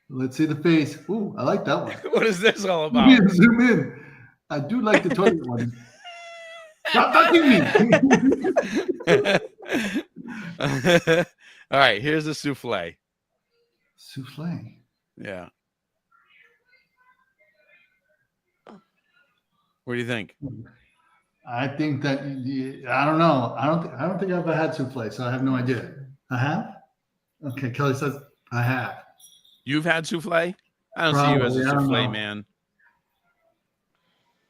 Let's see the face. Ooh, I like that one. What is this all about? Zoom in. I do like the toilet one. Stop touching me. All right, here's the souffle. Souffle. Yeah. What do you think? I think that I don't know. I don't think I've ever had souffle, so I have no idea. I have. Okay, Kelly says I have. You've had souffle? I don't see you as a souffle man.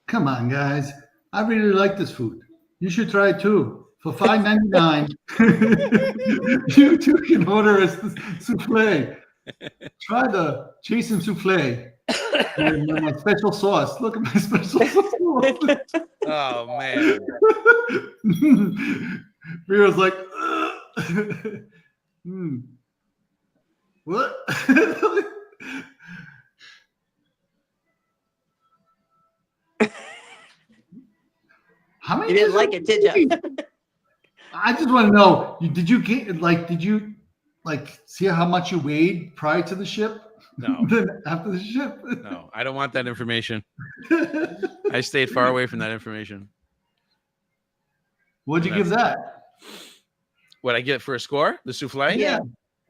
Come on, guys. I really like this food. You should try it too. For $5.99, you too can order a souffle. Try the Jason souffle. My special sauce. Look at my special sauce. Oh man. Vera's like, what? How many? You didn't like it, did you? I just want to know. Did you see how much you weighed prior to the ship? No. Then after the ship? No, I don't want that information. I stayed far away from that information. What'd you give that? What I get for a score? The souffle? Yeah.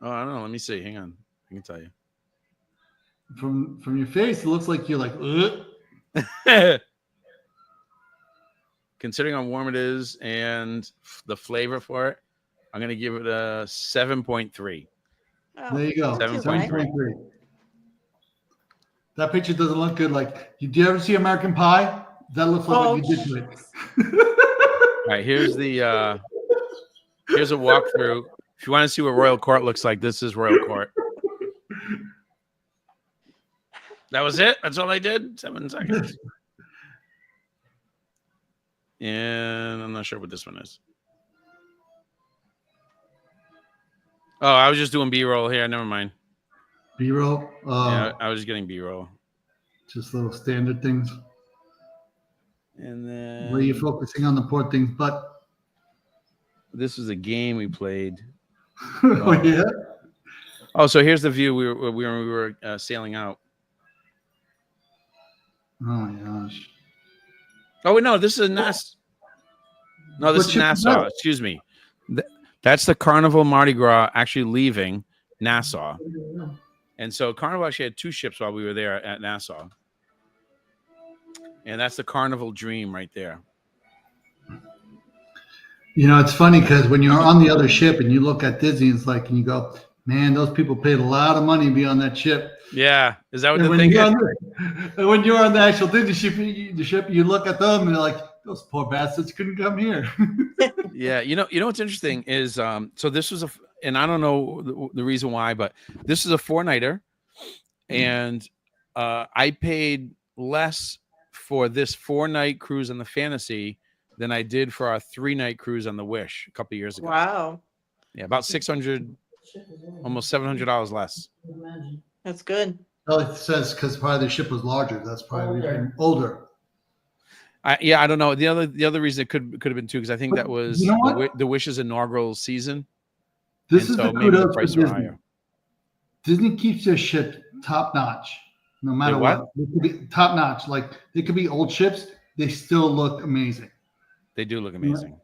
Oh, I don't know. Let me see. Hang on. I can tell you. From your face, it looks like you're like, Considering how warm it is and the flavor for it, I'm going to give it a 7.3. Oh, there you go. 7.3. That picture doesn't look good. Like, did you ever see American Pie? That looks like what you did to it. All right, here's a walkthrough. If you want to see what Royal Court looks like, this is Royal Court. That was it? That's all I did? 7 seconds. And I'm not sure what this one is. Oh, I was just doing B-roll here. Never mind. B-roll? Yeah, I was just getting B-roll. Just little standard things. And then where you're focusing on the poor things, but this was a game we played. Oh yeah. Oh, so here's the view we were sailing out. Oh my gosh. Oh wait, no, this is Nassau. No, this is Nassau. Excuse me. That's the Carnival Mardi Gras actually leaving Nassau. And so Carnival actually had 2 ships while we were there at Nassau. And that's the Carnival Dream right there. You know, it's funny because when you're on the other ship and you look at Disney, it's like, and you go, man, those people paid a lot of money to be on that ship. Yeah. Is that what the thing is? And when you're on the actual Disney ship, you look at them and you're like, those poor bastards couldn't come here. Yeah. You know what's interesting is, so this was and I don't know the reason why, but this is a 4-nighter, and I paid less for this 4-night cruise on the Fantasy than I did for our 3-night cruise on the Wish a couple of years ago. Wow. Yeah, about $600, almost $700 less. That's good. Well, it says because probably the ship was larger. That's probably older. I don't know. The other reason it could have been too, because I think that was the Wish's inaugural season. This is the kudos for Disney. Higher. Disney keeps their ship top notch, no matter what. It could be top notch. Like they could be old ships, they still look amazing. They do look amazing.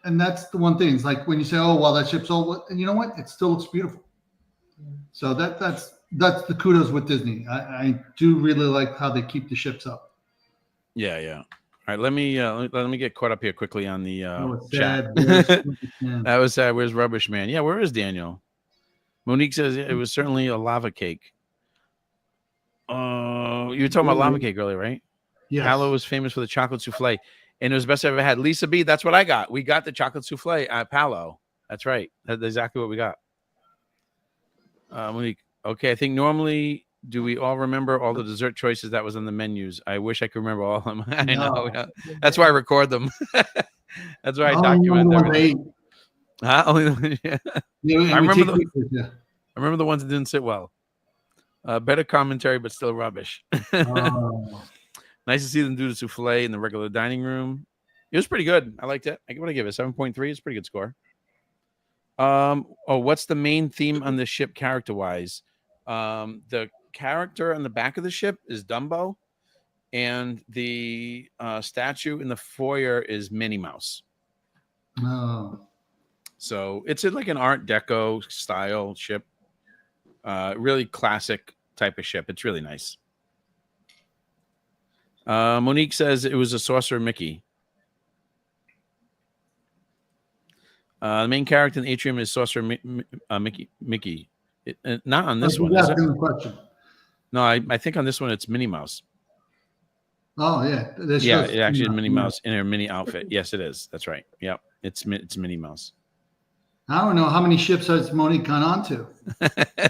And that's the one thing. It's like when you say, "Oh, well, that ship's old," and you know what? It still looks beautiful. So that's the kudos with Disney. I do really like how they keep the ships up. Yeah. All right, let me get caught up here quickly on the chat. That was sad. Where's Rubbish Man? Yeah, where is Daniel? Monique says it was certainly a lava cake. Oh, you were talking about lava cake earlier, right? Yes. Palo was famous for the chocolate souffle, and it was the best I ever had. Lisa B, that's what I got. We got the chocolate souffle at Palo. That's right. That's exactly what we got. Monique, okay, I think normally, do we all remember all the dessert choices that was on the menus? I wish I could remember all of them. I know. No. That's why I record them. That's why I Only document the ones I everything. ate. Huh? Only yeah. Yeah, and I we remember take pictures, yeah. I remember the ones that didn't sit well. Better commentary, but still rubbish. Oh. Nice to see them do the souffle in the regular dining room. It was pretty good. I liked it. What do I give it? 7.3. It's a pretty good score. What's the main theme on the ship character-wise? The character on the back of the ship is Dumbo, and the statue in the foyer is Minnie Mouse. No. So it's like an Art Deco style ship. Really classic type of ship. It's really nice. Monique says it was a Sorcerer Mickey. The main character in the atrium is Sorcerer Mickey. Not on this one, is it? The question. No, I think on this one it's Minnie Mouse. Oh yeah, Yeah, it actually is Minnie Mouse in her mini outfit. Yes, it is. That's right. Yep, it's Minnie Mouse. I don't know how many ships has Monique gone on to.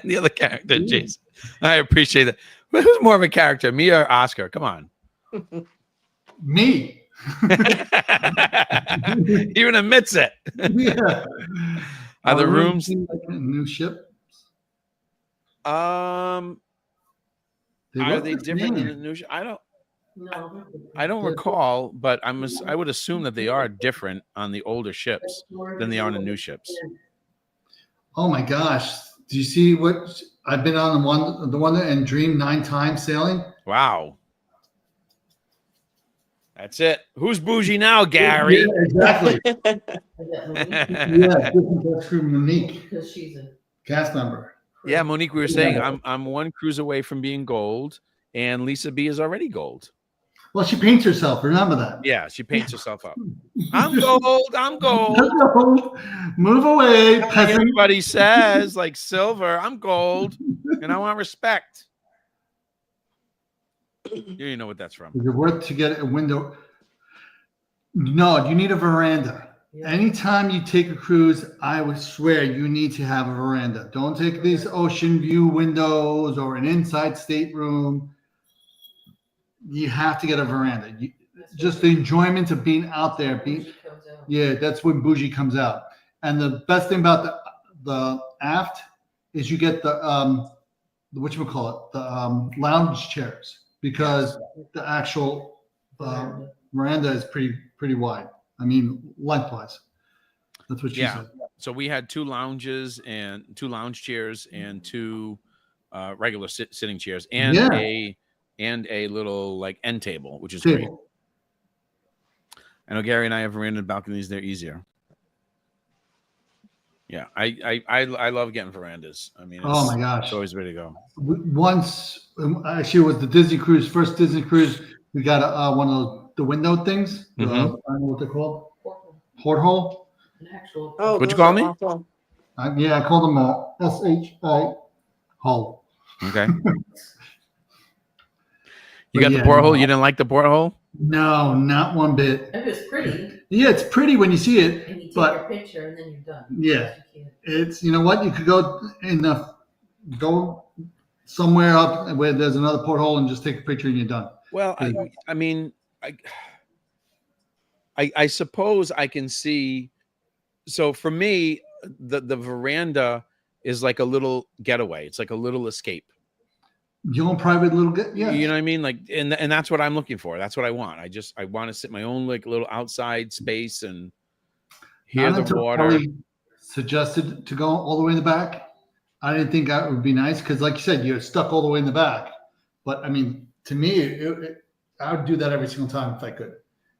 The other character, Jason. I appreciate that. But who's more of a character, me or Oscar? Come on. Me. Even admits it. Yeah. Are the rooms like a new ship? Are they different than the new ship? I don't recall, but I would assume that they are different on the older ships than they are on the new ships. Oh my gosh. Do you see what I've been on the one and Dream 9 times sailing? Wow. That's it. Who's bougie now, Gary? Yeah, exactly. Yeah, that's for Monique. Because she's a Cast member. Yeah, Monique, we were saying I'm one cruise away from being gold, and Lisa B is already gold. Well, she paints herself. Remember that. Yeah, she paints herself up. I'm gold. I'm gold. Move away. Like everybody says, like silver. I'm gold, and I want respect. You know what that's from. Is it worth to get a window? No, you need a veranda. Yeah. Anytime you take a cruise, I would swear you need to have a veranda. Don't take these ocean view windows or an inside stateroom. You have to get a veranda. Just the enjoyment of being out there. Yeah, that's when bougie comes out. And the best thing about the aft is you get the whatchamacallit, the lounge chairs, because the actual veranda is pretty wide. I mean, lengthwise. That's what she said. So we had two lounges and two lounge chairs and two regular sitting chairs and a little like end table, which is great. I know Gary and I have veranda balconies. They're easier. Yeah, I love getting verandas. I mean, oh my gosh, it's always way to go. Once, actually, it was the Disney cruise, first Disney cruise. We got one of the window things. I don't know what they're called. Porthole. An actual. Oh, what'd you call me? I called them SHI hole. Okay. You got the porthole. You didn't like the porthole? No, not one bit. It was pretty. Yeah, it's pretty when you see it, and you take but your picture and then you're done. Yeah, it's you know what, you could go somewhere up where there's another porthole and just take a picture and you're done. Well, I mean, I suppose I can see. So for me, the veranda is like a little getaway. It's like a little escape. Your own private little yeah. You know what I mean? Like, and that's what I'm looking for. That's what I want. I want to sit in my own like little outside space and hear the water. Kelly suggested to go all the way in the back. I didn't think that would be nice because, like you said, you're stuck all the way in the back. But I mean, to me, I would do that every single time if I could.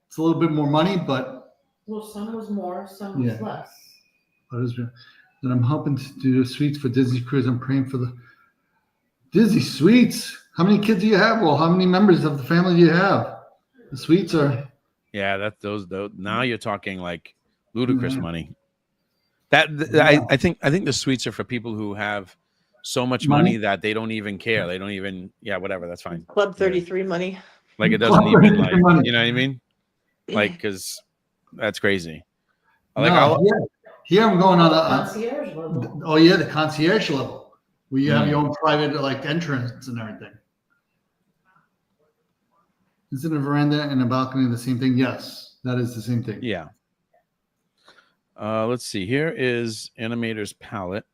It's a little bit more money, but some was more, some was less. But then I'm hoping to do suites for Disney cruise. I'm praying for the Disney suites. How many kids do you have? Well, how many members of the family do you have? The suites are. Yeah, that's those. Now you're talking like ludicrous money. I think the suites are for people who have so much money that they don't even care. They don't even, whatever. That's fine. Club 33 money. Like it doesn't even like, you know what I mean? Like, because that's crazy. Like, here I'm going on Concierge level. oh yeah, the concierge level, where you have your own private like entrance and everything. Isn't a veranda and a balcony the same thing? Yes, that is the same thing. Yeah. Let's see. Here is Animator's palette.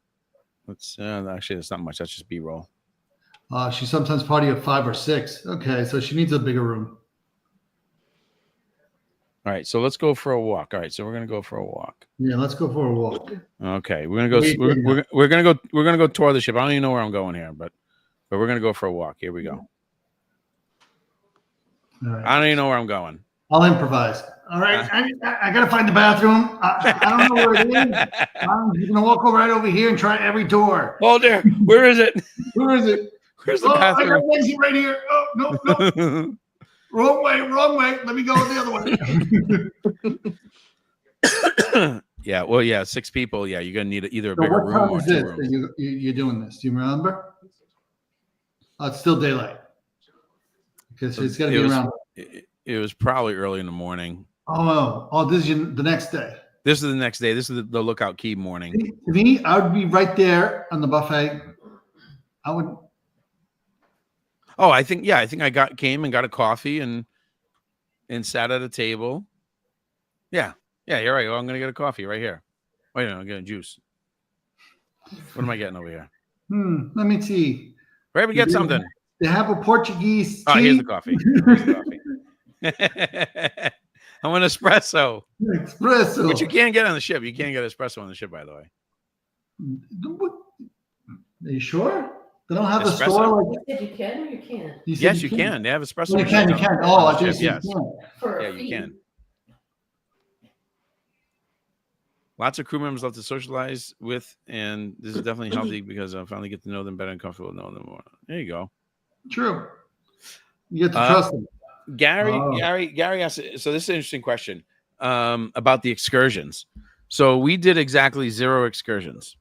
Let's actually, that's not much. That's just B-roll. She's sometimes party of 5 or 6. Okay, so she needs a bigger room. All right, so let's go for a walk. All right, so we're gonna go for a walk. Yeah, let's go for a walk. Okay, we're gonna go. We're gonna go tour the ship. I don't even know where I'm going here, but we're gonna go for a walk. Here we go. All right. I don't even know where I'm going. I'll improvise. All right, I gotta find the bathroom. I don't know where it is. I'm gonna walk right over here and try every door. Oh dear, where is it? Where is it? Where's the I bathroom? got one right here. Oh no. Wrong way. Let me go the other way. Yeah, well, yeah, 6 people. Yeah, you're gonna need either a So bigger what room time or is 2 this rooms. that you're doing this? Do you remember? Oh, it's still daylight. Okay, so it's got to be around. It was probably early in the morning. Oh, this is the next day. This is the next day. This is the Lookout Key morning. To me, I would be right there on the buffet. I would. Oh, I think I came and got a coffee and sat at a table. Yeah, here I go. I'm gonna get a coffee right here. Wait a minute, I'm getting juice. What am I getting over here? Let me see. Right, we get something. They have a Portuguese tea. Oh, here's the coffee. I want espresso. Espresso. Which you can't get on the ship. You can't get espresso on the ship, by the way. Are you sure? They don't have Espresso? a store like. You said you can or you can't? Yes, you can. They have espresso. You can. Oh, I think yes. For you can. Lots of crew members love to socialize with, and this is definitely healthy because I finally get to know them better and comfortable with knowing them more. There you go. True. You get to trust them. Gary asked. So this is an interesting question about the excursions. So we did exactly 0 excursions,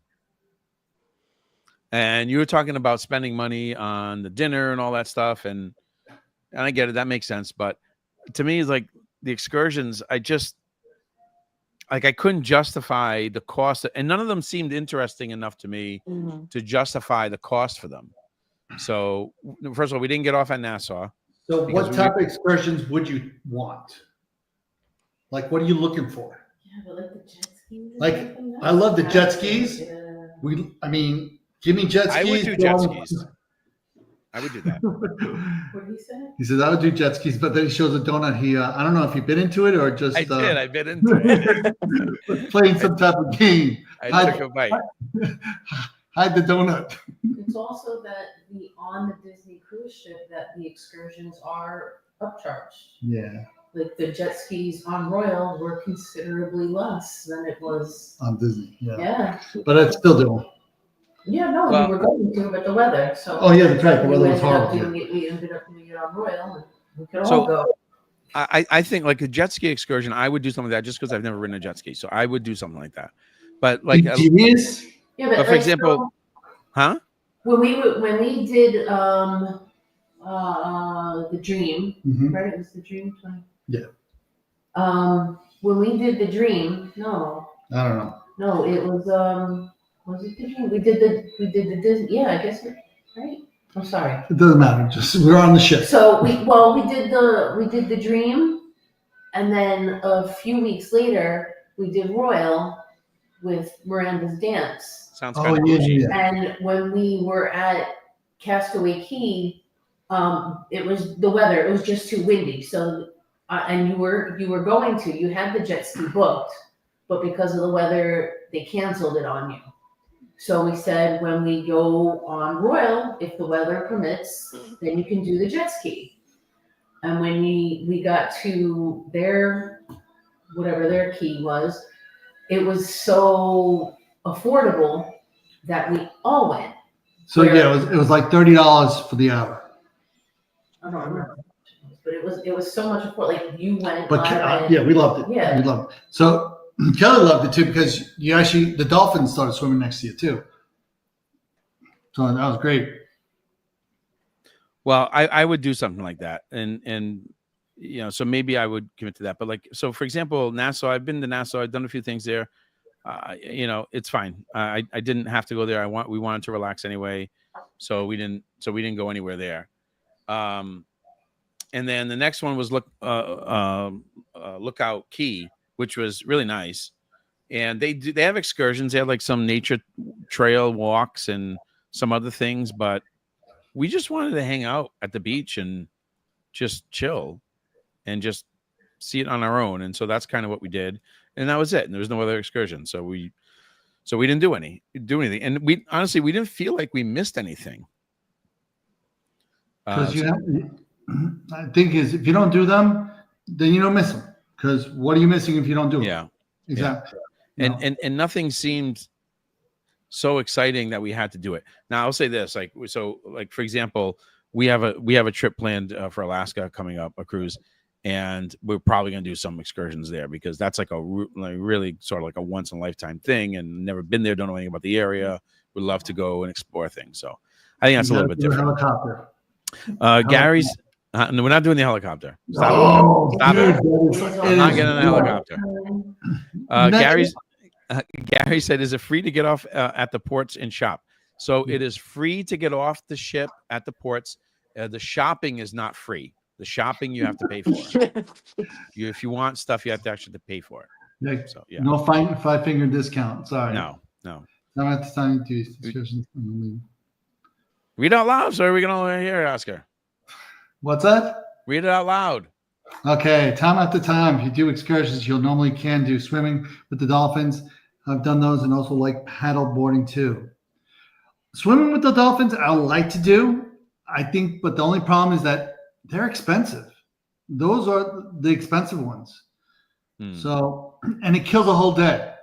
and you were talking about spending money on the dinner and all that stuff, and I get it. That makes sense. But to me, it's like the excursions. I couldn't justify the cost, and none of them seemed interesting enough to me to justify the cost for them. So first of all, we didn't get off at Nassau. So what type of excursions would you want? Like, what are you looking for? Yeah, but like the jet skis. Like, I love the jet skis. Yeah. Give me jet skis. I would do jet skis. I would do that. What did he say? He says, I would do jet skis, but then he shows a donut. I don't know if you've been into it or just. I did. I've been into it. Playing some type of game. I took a bite. Hide the donut. It's also that on the Disney cruise ship that the excursions are upcharged. Yeah. Like the jet skis on Royal were considerably less than it was on Disney. Yeah. Yeah. But I'd still do them. Yeah, no, we were going to, but the weather. So. Oh yeah, that's right. The weather was We horrible. ended up doing it on Royal, and we could all go. I think like a jet ski excursion, I would do something like that just because I've never ridden a jet ski, so I would do something like that. But like, Yeah, but for example, so when we did the Dream, right? It was the Dream 20. Yeah. When we did the Dream, no. I don't know. No, it was it the Dream? We did the Disney. Yeah, I guess right. I'm sorry. It doesn't matter. Just we're on the ship. So we did the Dream, and then a few weeks later we did Royal with Miranda's Dance. Sounds kind of cool. Yeah. And when we were at Castaway Cay, it was the weather. It was just too windy. So, and you had the jet ski booked, but because of the weather, they canceled it on you. So we said, when we go on Royal, if the weather permits, then you can do the jet ski. And when we got to whatever their key was, it was so affordable that we all went. So yeah, it was like $30 for the hour. I don't remember, but it was so much affordable. Like you went, but yeah, we loved it. Yeah, we loved it. So Kelly loved it too because the dolphins started swimming next to you too. So that was great. Well, I would do something like that, and so maybe I would commit to that. But like, so for example, Nassau, I've been to Nassau. I've done a few things there. It's fine. I didn't have to go there. We wanted to relax anyway, so we didn't go anywhere there. And then the next one was Lookout Key, which was really nice. And they have excursions. They have like some nature trail walks and some other things, but we just wanted to hang out at the beach and just chill and just see it on our own. And so that's kind of what we did. And that was it. And there was no other excursion. So we didn't do anything. And we honestly, we didn't feel like we missed anything. Because I think if you don't do them, then you don't miss them. Because what are you missing if you don't do it? Yeah. Exactly. Yeah. And nothing seemed so exciting that we had to do it. Now I'll say this, like for example, we have a trip planned for Alaska coming up, a cruise, and we're probably going to do some excursions there because that's like really sort of like a once in a lifetime thing, and never been there, don't know anything about the area. Would love to go and explore things. So I think that's a little bit different. Helicopter. Gary's. No, we're not doing the helicopter. Stop Dude, it. I'm not getting a helicopter. Gary said, is it free to get off at the ports and shop? So it is free to get off the ship at the ports. The shopping is not free. The shopping you have to pay for. If you want stuff, you have to actually pay for it. So, yeah. No five-finger discount. Sorry. No. I'm at the time to read out loud. So are we going to hear, Oscar? What's that? Read it out loud. Okay, time after time, if you do excursions, you'll normally can do swimming with the dolphins. I've done those and also like paddle boarding too. Swimming with the dolphins, I like to do. I think, but the only problem is that they're expensive. Those are the expensive ones. So, and it kills a whole day.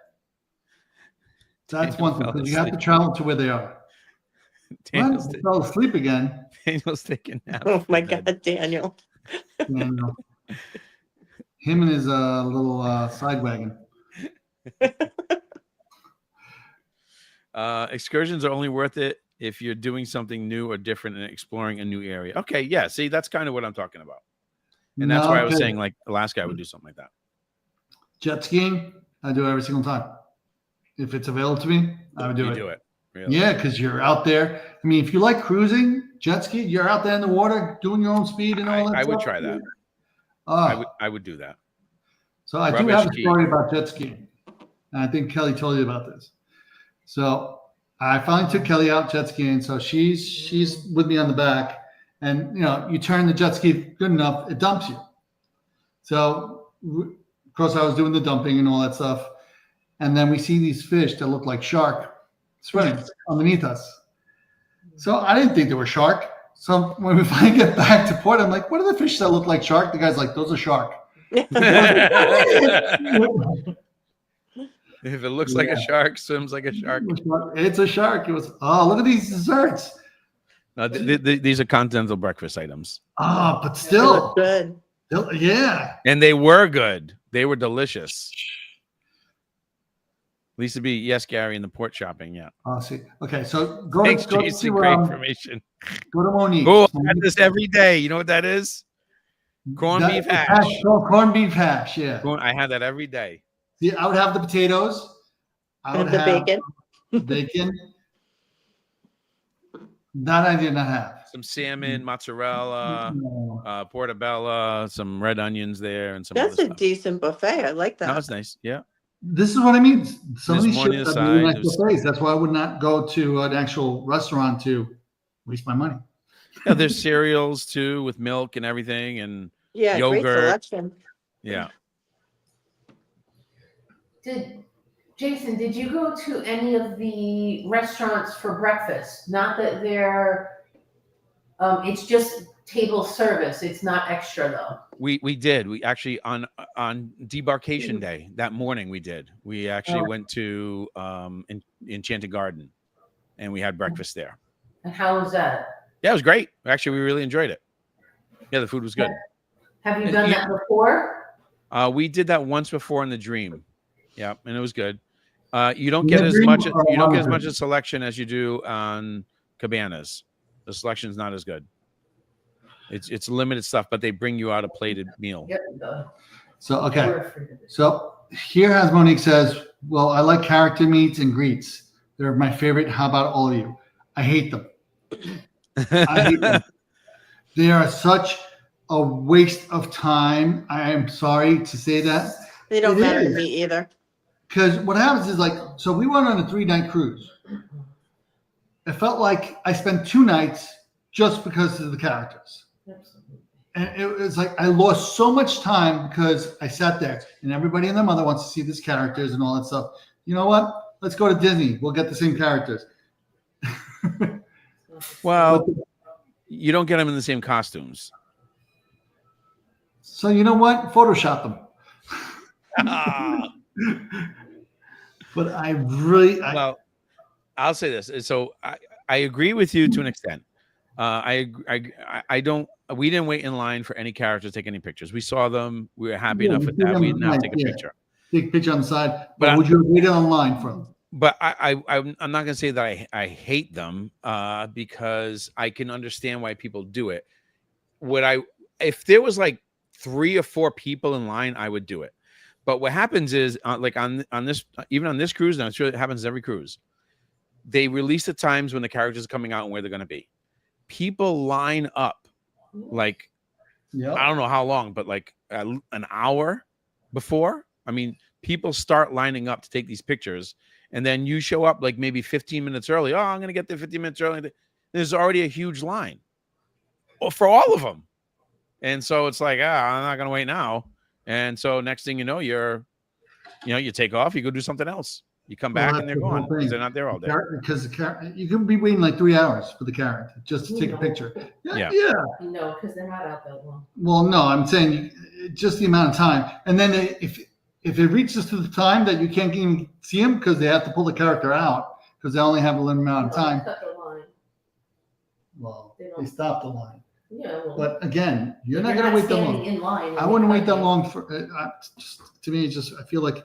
That's one thing, because you have to travel to where they are. Daniel fell asleep again. Daniel's taking nap. Oh my God, Daniel. Daniel. Him and his little side wagon. Excursions are only worth it if you're doing something new or different and exploring a new area. Okay, yeah. See, that's kind of what I'm talking about. And that's why I was saying like Alaska, I would do something like that. Jet skiing, I do it every single time. If it's available to me, I would do it. Do it. Really? Yeah, because you're out there. I mean, if you like cruising, jet ski, you're out there in the water doing your own speed and all that. I would try that. I would do that. So I do have a story about jet skiing. And I think Kelly told you about this. So I finally took Kelly out jet skiing. So she's with me on the back, and you turn the jet ski good enough, it dumps you. So of course I was doing the dumping and all that stuff, and then we see these fish that look like shark swimming underneath us. So I didn't think they were shark. So when we finally get back to port, I'm like, "What are the fish that look like shark?" The guy's like, "Those are shark." If it looks like a shark, swims like a shark. It's a shark. It was. Oh, look at these desserts. These are continental breakfast items. But still good. Yeah. And they were good. They were delicious. Lisa B, yes, Gary, in the port shopping, yeah. See. Okay, so go Thanks, to Jason. Great information. Go to Monique. Oh, I had this every day. You know what that is? Corned beef hash. Corned beef hash, yeah. I had that every day. See, I would have the potatoes. I would have bacon. Bacon. That I did not have. Some salmon, mozzarella, portobello, some red onions there, and some. That's other a stuff. Decent buffet. I like that. That was nice. Yeah. This is what I mean. Some of these ships are really nice was... buffets. That's why I would not go to an actual restaurant to waste my money. Yeah, there's cereals too with milk and everything, and yogurt. Great selection. Yeah. Jason, did you go to any of the restaurants for breakfast? Not that they're, it's just table service. It's not extra though. We did. We actually on debarkation day that morning we did. We actually went to Enchanted Garden, and we had breakfast there. And how was that? Yeah, it was great. Actually, we really enjoyed it. Yeah, the food was good. Have you done that before? We did that once before in the Dream. Yeah, and it was good. You don't get as much a selection as you do on cabanas. The selection's not as good. It's limited stuff, but they bring you out a plated meal. So okay. So here has Monique says, well, I like character meets and greets. They're my favorite. How about all of you? I hate them. I hate them. They are such a waste of time. I am sorry to say that. They don't matter to me either. Because what happens is so we went on a 3-night cruise. It felt like I spent 2 nights just because of the characters. And it was like I lost so much time because I sat there and everybody and their mother wants to see these characters and all that stuff. You know what? Let's go to Disney. We'll get the same characters. Well, you don't get them in the same costumes. So you know what? Photoshop them. But I really... Well, I'll say this. So I agree with you to an extent. I don't... We didn't wait in line for any characters to take any pictures. We saw them. We were happy enough with that. We didn't have to take a picture. Take a picture on the side. But would you have waited online for them? But I'm not going to say that I hate them because I can understand why people do it. If there was like 3 or 4 people in line, I would do it. But what happens is like on this, even on this cruise, and I'm sure it happens every cruise, they release the times when the characters are coming out and where they're going to be. People line up like, I don't know how long, but like an hour before. I mean, people start lining up to take these pictures. And then you show up like maybe 15 minutes early. Oh, I'm going to get there 15 minutes early. There's already a huge line for all of them. And so it's like, I'm not going to wait now. And so next thing you know, you take off, you go do something else. You come back and they're gone because they're not there all day. Because you can be waiting like 3 hours for the character just to take a picture. Yeah. No, because they're not out that long. Well, no, I'm saying just the amount of time. And then if it reaches to the time that you can't even see them because they have to pull the character out because they only have a limited amount of time. Cut the line. Well, they stop the line. Yeah. Well, but again, you're not going to wait that long. In line I wouldn't wait that long for. To me, I feel like,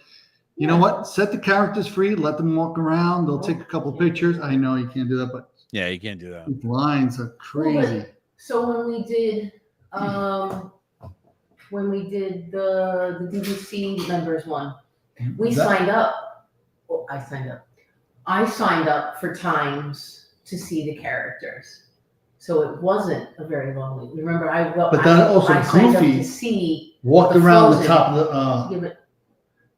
you know what? Set the characters free. Let them walk around. They'll take a couple pictures. I know you can't do that, but yeah, you can't do that. These lines are crazy. Well, so when we did the DVC members one, we signed up. Well, I signed up. I signed up for times to see the characters. So it wasn't a very long wait. Remember, I signed up to see walked around the top of the.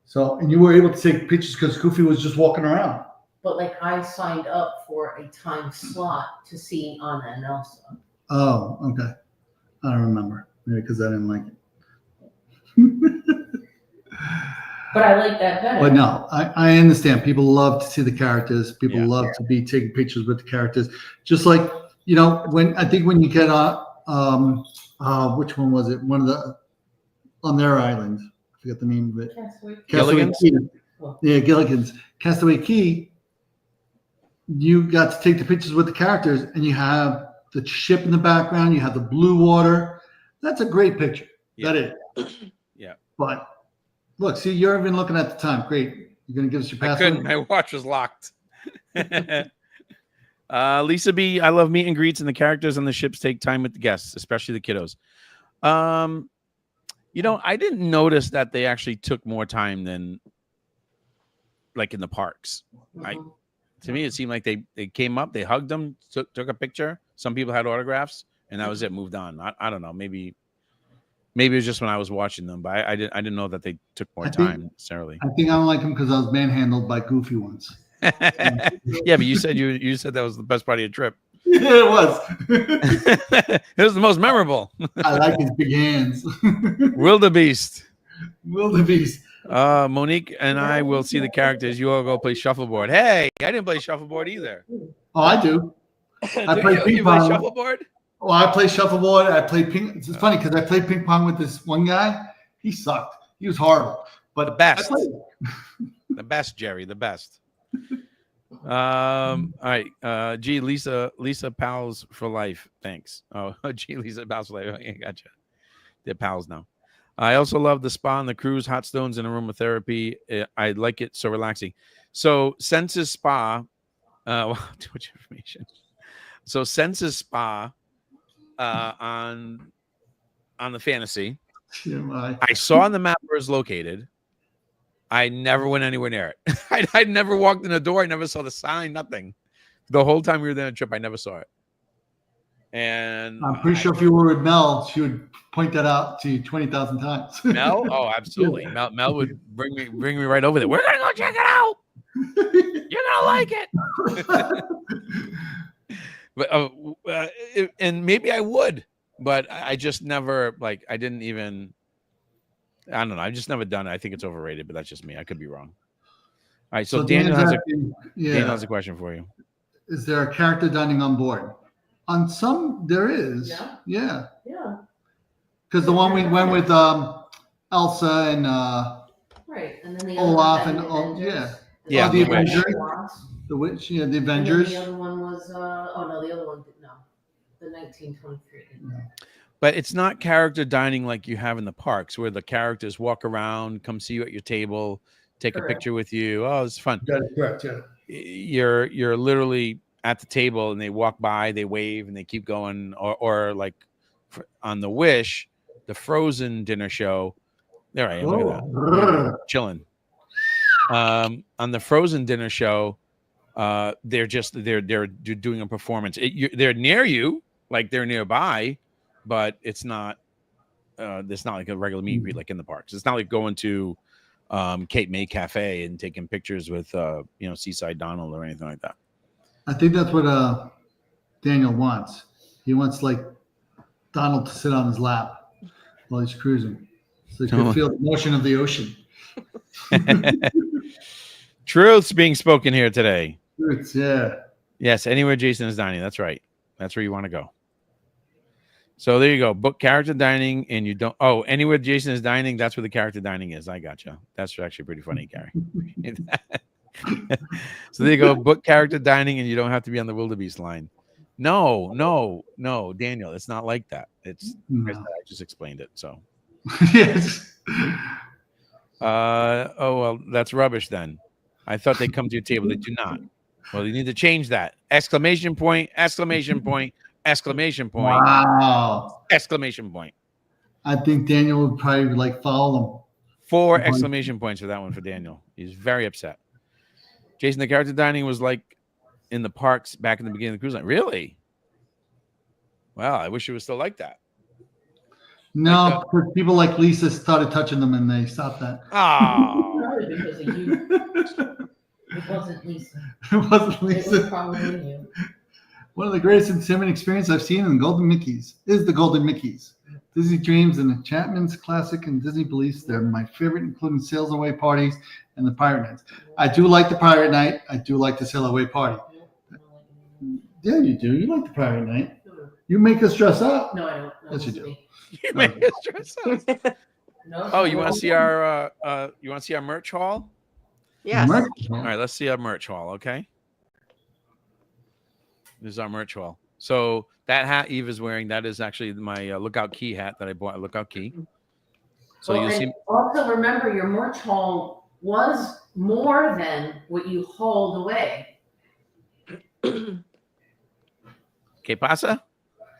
So and you were able to take pictures because Goofy was just walking around. But like I signed up for a time slot to see Anna and Elsa. Oh, okay. I don't remember. Maybe because I didn't like it. But I like that better. But no, I understand. People love to see the characters. People love to be taking pictures with the characters. Just like, when you get on, which one was it? One of the, on their island. I forget the name of it. Gilligan's? Yeah, Gilligan's. Castaway Key, you got to take the pictures with the characters and you have the ship in the background. You have the blue water. That's a great picture. Yeah. That is. Yeah. But look, see, you're even looking at the time. Great. You're going to give us your password? I couldn't. My watch was locked. Lisa B, I love meet and greets and the characters on the ships take time with the guests, especially the kiddos. I didn't notice that they actually took more time than like in the parks. To me, it seemed like they came up, they hugged them, took a picture. Some people had autographs, and that was it. Moved on. I don't know. Maybe it was just when I was watching them, but I didn't know that they took more time necessarily. I think I don't like them because I was manhandled by Goofy once. Yeah, but you said that was the best part of your trip. Yeah, it was. It was the most memorable. I like his big hands. Wildebeest. Monique and I will see the characters. You all go play shuffleboard. Hey, I didn't play shuffleboard either. Oh, I do. I play ping pong. Play shuffleboard? Well, I play shuffleboard. I played ping. It's funny because I played ping pong with this one guy. He sucked. He was horrible. But the best. The best, Jerry. The best. All right. Lisa pals for life. Thanks. Oh, Lisa pals for life. I gotcha. They're pals now. I also love the spa on the cruise, hot stones, and aromatherapy. I like it. So relaxing. So Senses Spa, too much information. So Senses Spa on the Fantasy. TMI. I saw on the map where it's located. I never went anywhere near it. I never walked in the door. I never saw the sign. Nothing. The whole time we were there on a trip, I never saw it. And I'm pretty sure if you were with Mel, she would point that out to you 20,000 times. Mel, oh, absolutely. Yeah. Mel would bring me right over there. We're gonna go check it out. You're gonna like it. But and maybe I would, but I just never I didn't even. I don't know. I've just never done it. I think it's overrated, but that's just me. I could be wrong. All right. So Daniel has a question for you. Is there a character dining on board? On some, there is. Yeah. Because the one we went with Elsa and Right, and then the Olaf other and Avengers. Yeah, the the Wish. Avengers. The Witch, the And then Avengers. the other one was the other one no, the 1923. But it's not character dining like you have in the parks, where the characters walk around, come see you at your table, take a picture with you. Oh, it's fun. That is correct. Yeah. You're literally at the table, and they walk by, they wave, and they keep going. Or like on the Wish, the Frozen dinner show. There I am. Look at that. Chilling. On the Frozen dinner show, they're doing a performance. They're near you, like they're nearby, but it's not like a regular meet and greet like in the parks. It's not like going to Cape May Cafe and taking pictures with Seaside Donald or anything like that. I think that's what Daniel wants. He wants like Donald to sit on his lap while he's cruising, so he can feel the motion of the ocean. Truth's being spoken here today. Truths, yeah. Yes, anywhere Jason is dining. That's right. That's where you want to go. So there you go. Book character dining, and you don't. Oh, anywhere Jason is dining, that's where the character dining is. I gotcha. That's actually pretty funny, Gary. So there you go. Book character dining, and you don't have to be on the wildebeest line. No, Daniel. It's not like that. It's I just explained it. So. Yes. Oh well, that's rubbish then. I thought they'd come to your table. They do not. Well, you need to change that. Exclamation point, exclamation point, exclamation point. Wow. Exclamation point. I think Daniel would probably follow them. 4 exclamation points for that one for Daniel. He's very upset. Jason, the character dining was like in the parks back in the beginning of the cruise line. Really? Well, I wish it was still like that. No, because people like Lisa started touching them and they stopped that. Oh. Probably because of you. It wasn't Lisa. It wasn't It was Lisa. probably you. One of the greatest entertainment experiences I've seen in Golden Mickeys is the Golden Mickeys. Disney Dreams and the Chapman's Classic and Disney Beliefs. They're my favorite, including Sails Away parties and the Pirate Nights. I do like the Pirate Night. I do like the Sail Away party. Yeah, you do. You like the Pirate Night. You make us dress up. No, I don't. No, Yes, you it's do. me. You make us dress up. No, Oh, you want to see our merch haul? Yes. All right, let's see our merch haul, okay? This is our merch haul. So that hat Eve is wearing, that is actually my Lookout Key hat that I bought. Lookout Key. So Well, you'll see. and also remember, your merch haul was more than what you hauled away. ¿Qué pasa?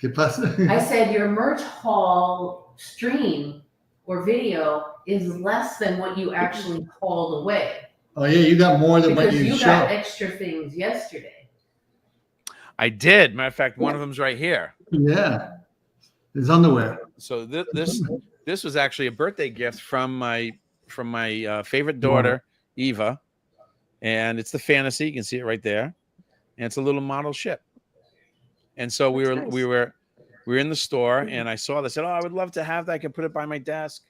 ¿Qué pasa? I said your merch haul stream or video is less than what you actually hauled away. Oh, yeah, you got more than what Because you you got showed. extra things yesterday. I did. Matter of fact, one of them's right here. Yeah. His underwear. So this was actually a birthday gift from my favorite daughter, Eva, and it's the Fantasy. You can see it right there, and it's a little model ship. And so we were in the store, and I saw this. I said, "Oh, I would love to have that. I could put it by my desk,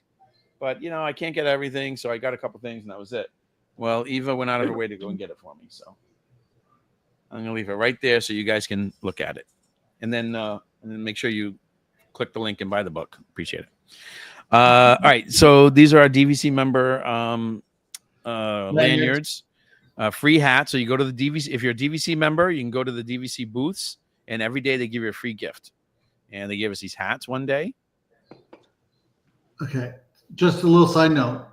but I can't get everything, so I got a couple things, and that was it." Well, Eva went out of her way to go and get it for me, so I'm gonna leave it right there so you guys can look at it, and then make sure you click the link and buy the book. Appreciate it. All right, so these are our DVC member lanyards, free hat. So you go to the DVC. If you're a DVC member, you can go to the DVC booths, and every day they give you a free gift. And they gave us these hats one day. Okay. Just a little side note.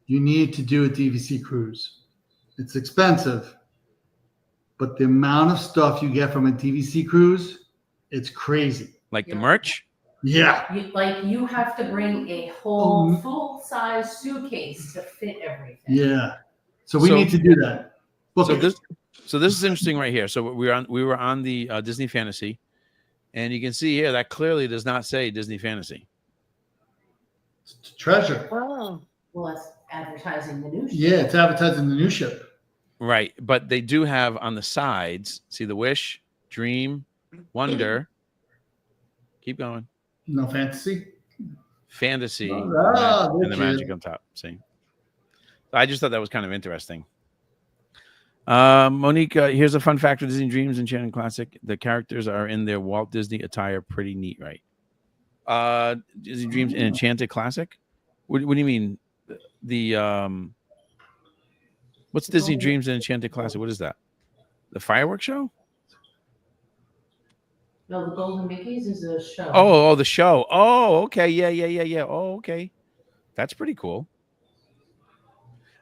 You need to do a DVC cruise. It's expensive, but the amount of stuff you get from a DVC cruise, it's crazy. Like the Yeah. merch? Yeah. You have to bring a whole full-size suitcase to fit everything. Yeah. So we need to do that. Book it. So this is interesting right here. So we were on the Disney Fantasy, and you can see here that clearly does not say Disney Fantasy. It's a treasure. Oh. Well, it's advertising the new ship. Yeah, it's advertising the new ship. Right, but they do have on the sides. See the Wish, Dream, Wonder. Keep going. No fantasy. Fantasy, Oh, and the magic on top. See, I just thought that was kind of interesting. Monique, here's a fun fact of Disney Dreams Enchanted Classic. The characters are in their Walt Disney attire. Pretty neat, right? Disney Dreams and Enchanted Classic? What do you mean? What's Disney Dreams and Enchanted Classic? What is that? The fireworks show? No, the Golden Mickeys is a show. Oh, the show. Oh, okay. Yeah. Oh, okay. That's pretty cool.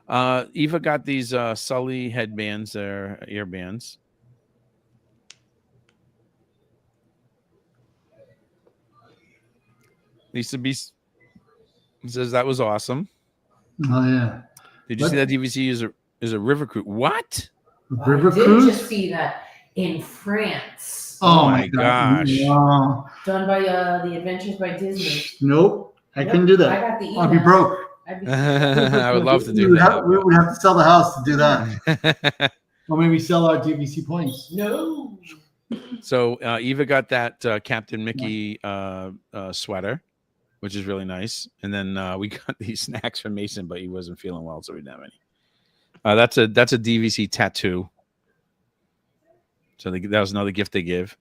Eva got these Sully headbands, or earbands. Lisa B says that was awesome. Oh yeah. Did you see that DVC is a river cruise? What? River I did cruise? just see that in France. Oh my gosh. Wow. Done by the Adventures by Disney. Nope. I Yep, couldn't do I that. got the I'd be email. broke. I would love to do We that. would have to sell the house to do that. Or maybe sell our DVC points. No. So Eva got that Captain Mickey sweater, which is really nice. And then we got these snacks from Mason, but he wasn't feeling well, so we didn't have any. That's a DVC tattoo. So that was another gift they give.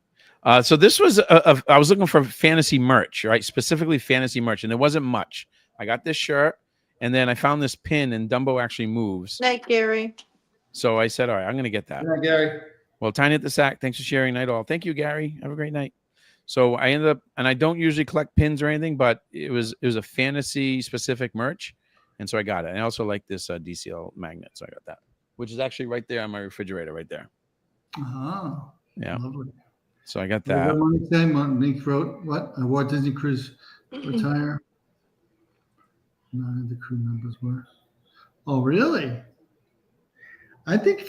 So this was I was looking for fantasy merch, right? Specifically fantasy merch, and there wasn't much. I got this shirt, and then I found this pin, and Dumbo actually moves. Night, Gary. So I said, all right, I'm going to get that. Yeah, Gary. Well, Tiny at the Sack, thanks for sharing. Night all. Thank you, Gary. Have a great night. So I ended up, and I don't usually collect pins or anything, but it was a fantasy specific merch, and so I got it. And I also like this DCL magnet, so I got that, which is actually right there on my refrigerator, right there. Oh, Yeah. lovely. So I got What that. did Monique say? Monique wrote, what? I wore Disney Cruise retire. None of the crew members were. Oh, really? I think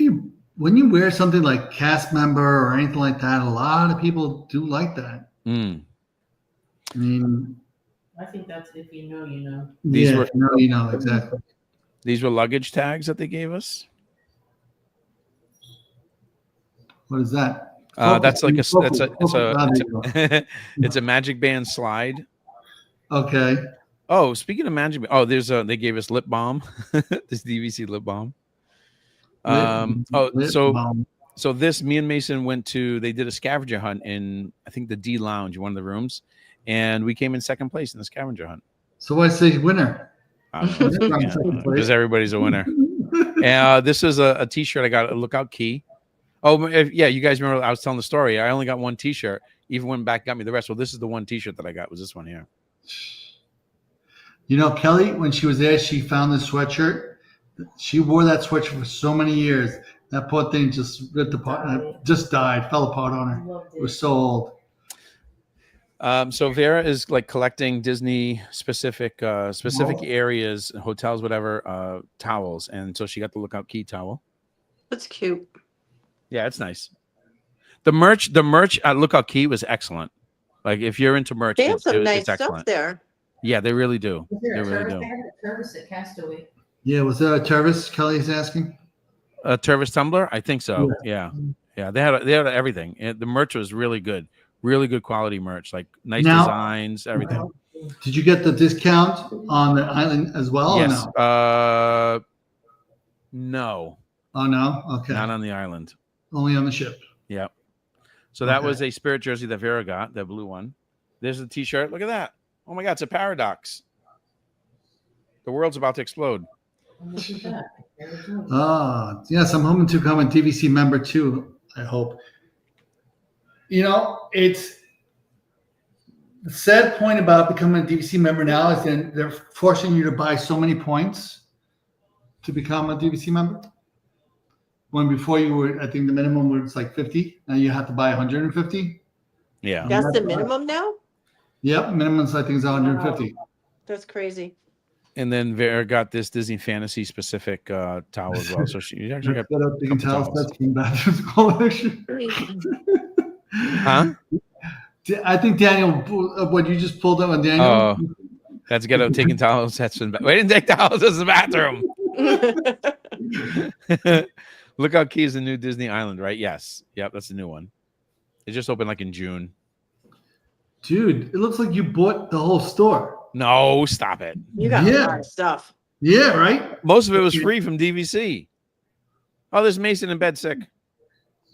when you wear something like cast member or anything like that, a lot of people do like that. Mm. I mean, I think that's if you know, you know. These yeah, were- no, you know, exactly. These were luggage tags that they gave us. What is that? That's like it's a it's a Magic Band slide. okay. Oh, speaking of Magic Band, they gave us lip balm, this DVC lip balm. So this, me and Mason went to, they did a scavenger hunt in, I think, the D Lounge, one of the rooms, and we came in second place in the scavenger hunt. So I say winner. Because everybody's a winner. And this is a T-shirt I got, a Lookout Key. Oh, yeah, you guys remember I was telling the story. I only got one T-shirt. Even went back, got me the rest. Well, this is the one T-shirt that I got, was this one here. You know, Kelly, when she was there, she found this sweatshirt. She wore that sweatshirt for so many years. That poor thing just ripped apart, just died, fell apart on her. It was so old. So Vera is like collecting Disney specific areas, hotels, whatever, towels. And so she got the Lookout Key towel. That's cute. Yeah, it's nice. The merch at Lookout Key was excellent. Like if you're into merch, They have some nice it's excellent. stuff there. Yeah, they really do. Is there They a really service do. there? Service at Castaway. Yeah, was that a Tervis Kelly's asking? A Tervis tumbler? I think so. Yeah. They had everything. The merch was really good quality merch, like nice designs, everything. Did you get the discount on the island as well? Yes. Or no? No. Oh no. Okay. Not on the island. Only on the ship. Yeah. So that Okay. was a Spirit jersey that Vera got, that blue one. There's the T-shirt. Look at that. Oh my God, it's a paradox. The world's about to explode. And look at that. There we go. Yes, I'm hoping to become a DVC member too. I hope. You know, it's the sad point about becoming a DVC member now is then they're forcing you to buy so many points to become a DVC member. when before you were, I think the minimum was like 50. Now you have to buy 150. Yeah. That's the minimum now? Yep, minimum's I think is 150. That's crazy. And then Vera got this Disney Fantasy specific towel as well. So she actually got Set up digging couple towels. towels. That's from Bathrooms Collection. Huh? I think Daniel, what you just pulled up on Daniel. Oh, that's ghetto taking towels. That's we didn't take towels. This is the bathroom. Lookout Key is the new Disney Island, right? Yes. Yep, that's the new one. It just opened like in June. Dude, it looks like you bought the whole store. No, stop it. You got a lot of stuff. Yeah, right? Most of it was free from DVC. Oh, there's Mason in bed sick.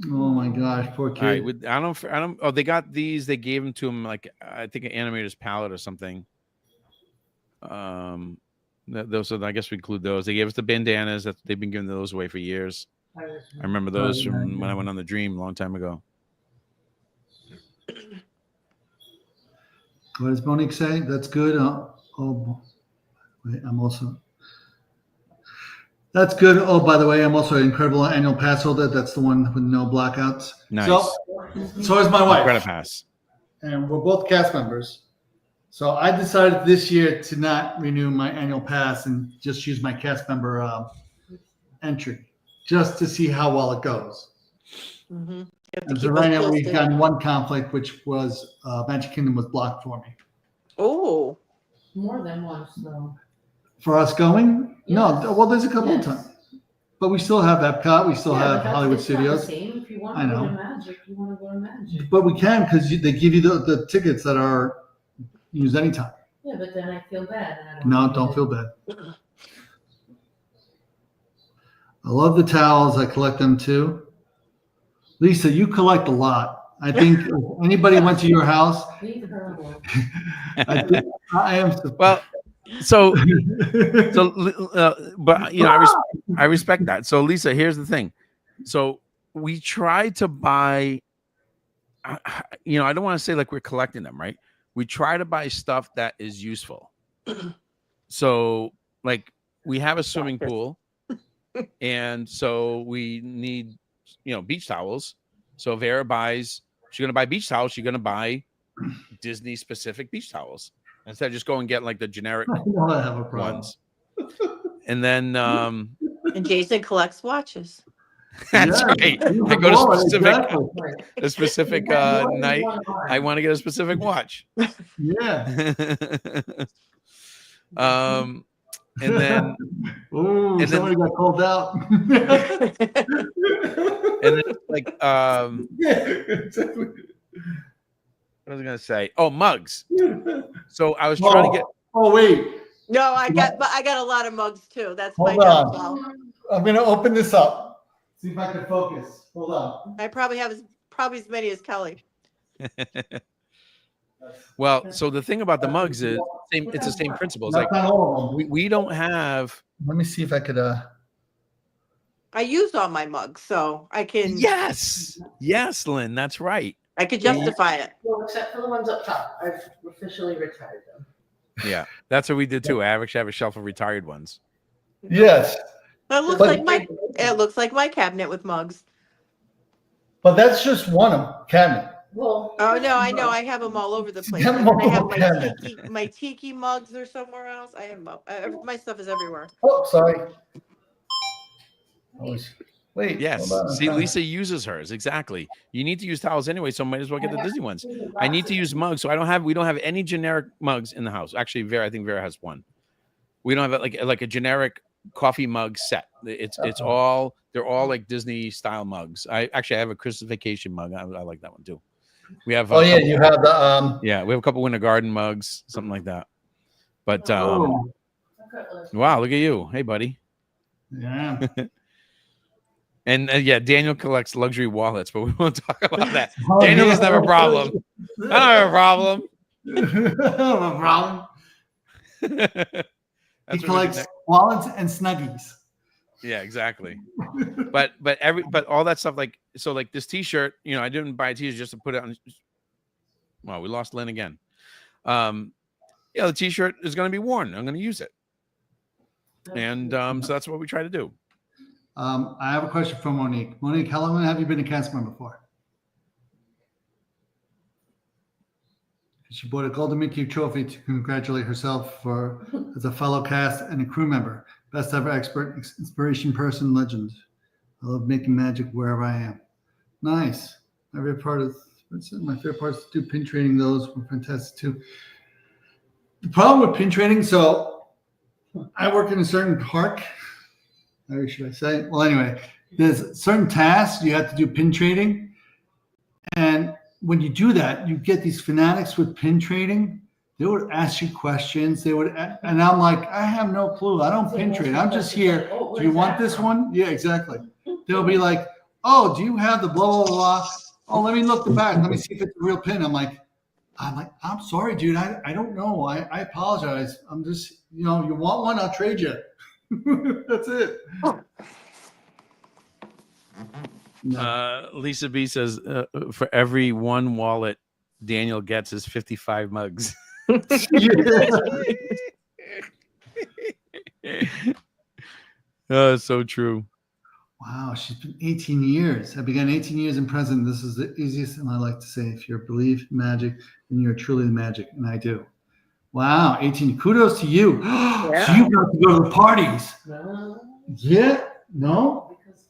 Oh my gosh, poor kid. All right, I don't. Oh, they got these. They gave them to him like I think an animator's palette or something. Those. I guess we include those. They gave us the bandanas. That they've been giving those away for years. I remember those from when I went on the Dream a long time ago. What does Monique say? That's good. Oh, wait, I'm also. That's good. Oh, by the way, I'm also an incredible annual pass holder. That's the one with no blackouts. Nice. So is my wife. Credit pass. And we're both cast members. So I decided this year to not renew my annual pass and just use my cast member entry, just to see how well it goes. Mm-hmm. And so right now we've gotten one conflict, which was Magic Kingdom was blocked for me. Oh. More than once, though. For us going? Yes. No, well, there's a couple of times. But we still have Epcot. We still Yeah, but have that's- Hollywood it's not the Studios. same. If you want I to go know. to Magic, you want to go to Magic. But we can because they give you the tickets that are used anytime. Yeah, but then I feel bad. And I No, don't feel bad. I love the towels. I collect them too. Lisa, you collect a lot. I think if anybody went to your house, Leave her alone. I am. Well, so but you know, I respect that. So Lisa, here's the thing. So we try to buy. You know, I don't want to say like we're collecting them, right? We try to buy stuff that is useful. So, like, we have a swimming pool, and so we need, you know, beach towels. So Vera buys. She's gonna buy beach towels. She's gonna buy Disney specific beach towels instead of just go and get like the generic I have a problem. ones. And then And Jason collects watches. that's Yeah, right. you I go to know it, specific exactly. a specific night. I want to get a specific watch. Yeah. And then Ooh, and then- somebody got called out. and then like Yeah, exactly. what was I gonna say? Oh, mugs. So I was trying to get Oh wait, No, I got a lot of mugs too. That's my Hold on. downfall. I'm gonna open this up. See if I can focus. Hold on. I probably have probably as many as Kelly. well, so the thing about the mugs is it's the same principle. It's That's like not all of them. we don't have Let me see if I could. I used all my mugs, so I can yes, Lynn, that's right. I could justify it. Well, except for the ones up top. I've officially retired them. Yeah, that's what we did too. I actually have a shelf of retired ones. Yes, It looks But- like my cabinet with mugs. but that's just one of them. Cabinet. Well. Oh no, I know. I have them all over the place. have And them then I all have over the cabinet. my tiki mugs are somewhere else. I have my stuff is everywhere. Oh, sorry. Wait. Yes. hold on. See, Lisa uses hers. Exactly. You need to use towels anyway, so might as well get the Disney ones. I need to use mugs, so we don't have any generic mugs in the house. Actually, I think Vera has one. We don't have like a generic coffee mug set. It's all they're all like Disney style mugs. I have a Christmas vacation mug. I like that one too. We have Oh yeah, you have the yeah, we have a couple Winter Garden mugs, something like that. But Oh. wow, look at you. Hey, buddy. Yeah. And yeah, Daniel collects luxury wallets, but we won't talk about that. Daniel doesn't have a problem. I don't have a problem. No problem. He That's what we collects do wallets and snuggies. yeah, exactly. But all that stuff like this T-shirt, you know, I didn't buy a T-shirt just to put it on. Well, we lost Lynn again. Yeah, the T-shirt is going to be worn. I'm going to use it, and so that's what we try to do. I have a question from Monique. Monique, how long have you been a cast member for? She bought a Golden Mickey trophy to congratulate herself for as a fellow cast and a crew member. Best ever expert, inspiration person, legend. I love making magic wherever I am. Nice. My favorite part is to do pin training. Those were fantastic too. The problem with pin training, so I work in a certain park. Or should I say? Well, anyway, there's certain tasks you have to do pin trading. And when you do that, you get these fanatics with pin trading. They would ask you questions. And I'm like, I have no clue. I don't pin trade. I'm just here. Do you want this one? Yeah, exactly. They'll be like, oh, do you have the blah, blah, blah? Oh, let me look the back. Let me see if it's a real pin. I'm like, I'm sorry, dude. I don't know. I apologize. I'm just, you want one? I'll trade you. That's it. No. Lisa B says, for every one wallet Daniel gets is 55 mugs. Oh, so true. Wow, she's been 18 years. I began 18 years in prison. This is the easiest thing I like to say. If you believe magic, then you're truly the magic, and I do. Wow, 18. Kudos to you. Yeah. So you got to go to the parties. No, Yeah? No? because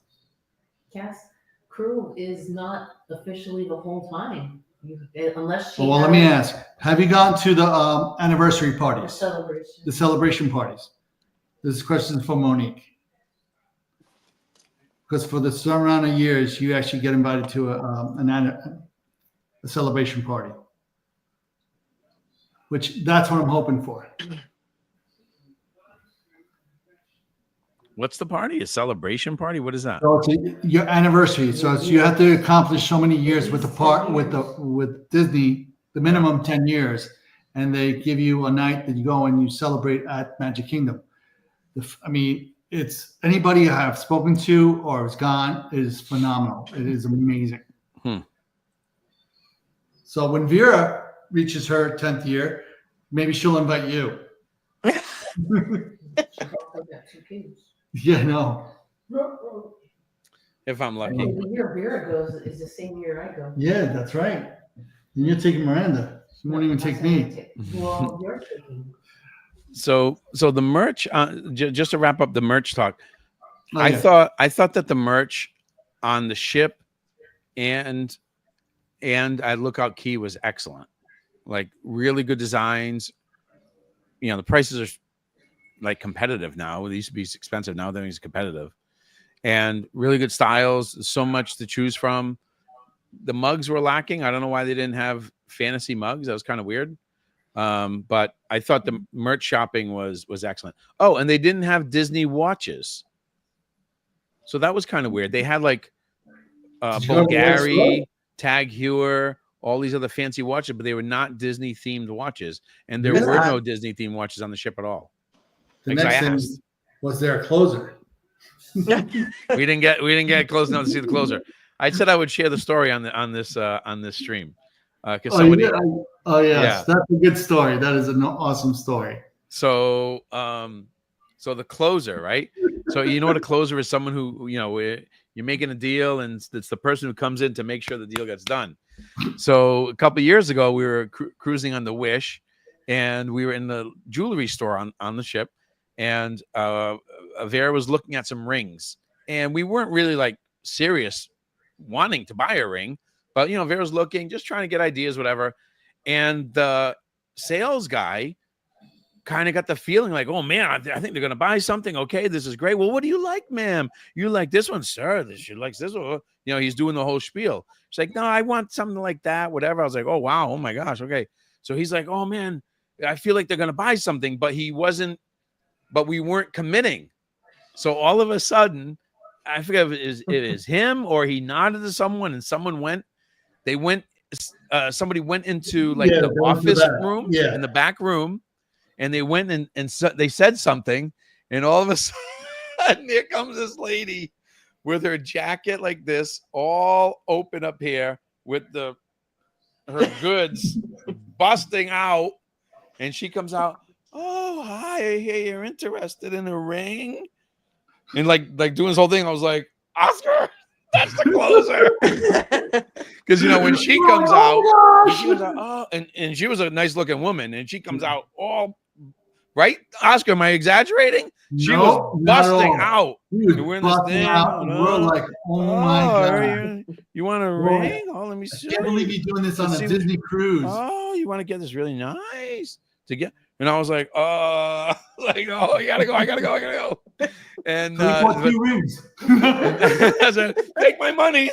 cast crew is not officially the whole time. Unless she Well, let me ask. Have you gone to the anniversary the parties? celebration. The celebration parties? This question is for Monique. Because for the certain amount of years, you actually get invited to a celebration party. Which that's what I'm hoping for. What's the party? A celebration party? What is that? So it's your anniversary. So you have to accomplish so many years with with Disney, the minimum 10 years, and they give you a night that you go and you celebrate at Magic Kingdom. It's anybody I have spoken to or has gone is phenomenal. It is amazing. So when Vera reaches her 10th year, maybe she'll invite you. Yeah, no. If I'm lucky. The year Vera goes is the same year I go. Yeah, that's right. And you're taking Miranda. You won't even take me. Well, you're taking. So the merch. Just to wrap up the merch talk, Oh, I yeah. thought that the merch on the ship and at Lookout Key was excellent. Like really good designs. The prices are like competitive now. They used to be expensive. Now they're competitive, and really good styles. So much to choose from. The mugs were lacking. I don't know why they didn't have fantasy mugs. That was kind of weird. But I thought the merch shopping was excellent. Oh, and they didn't have Disney watches. So that was kind of weird. They had like Bulgari, Tag Heuer, all these other fancy watches, but they were not Disney themed watches. And there were no Disney themed watches on the ship at all. The next thing was there a closer? We didn't get close enough to see the closer. I said I would share the story on this stream. Because somebody yes, that's a good story. That is an awesome story. So the closer, right? So you know what a closer is? Someone who you're making a deal, and it's the person who comes in to make sure the deal gets done. So a couple of years ago, we were cruising on the Wish, and we were in the jewelry store on the ship, and Vera was looking at some rings, and we weren't really like serious wanting to buy a ring. But, Vera's looking, just trying to get ideas, whatever. And the sales guy kind of got the feeling like, oh, man, I think they're going to buy something. Okay, this is great. Well, what do you like, ma'am? You like this one, sir? She likes this one. He's doing the whole spiel. She's like, no, I want something like that, whatever. I was like, oh, wow. Oh, my gosh. Okay. So he's like, oh, man, I feel like they're going to buy something. But we weren't committing. So all of a sudden, I forget if it is him or he nodded to someone and someone went. Somebody went into the office room in the back room, and they went and they said something, and all of a sudden here comes this lady with her jacket like this, all open up here with her goods busting out, and she comes out. Oh, hi, hey, you're interested in a ring? and like doing this whole thing. I was like, Oscar, that's the closer. Because when she comes out, oh, and she was a nice looking woman, and she comes out all right. Oscar, am I exaggerating? She No, was not at busting all. out. He was You're wearing this busting thing. out, and we're like, oh my God. You want a Whoa. ring? Oh, let me see. I can't believe you're doing this on Let's a see Disney cruise. Oh, you want to get this really nice to get? And I was like, oh, I gotta go. And So he bought 2 rings. I said, take my money.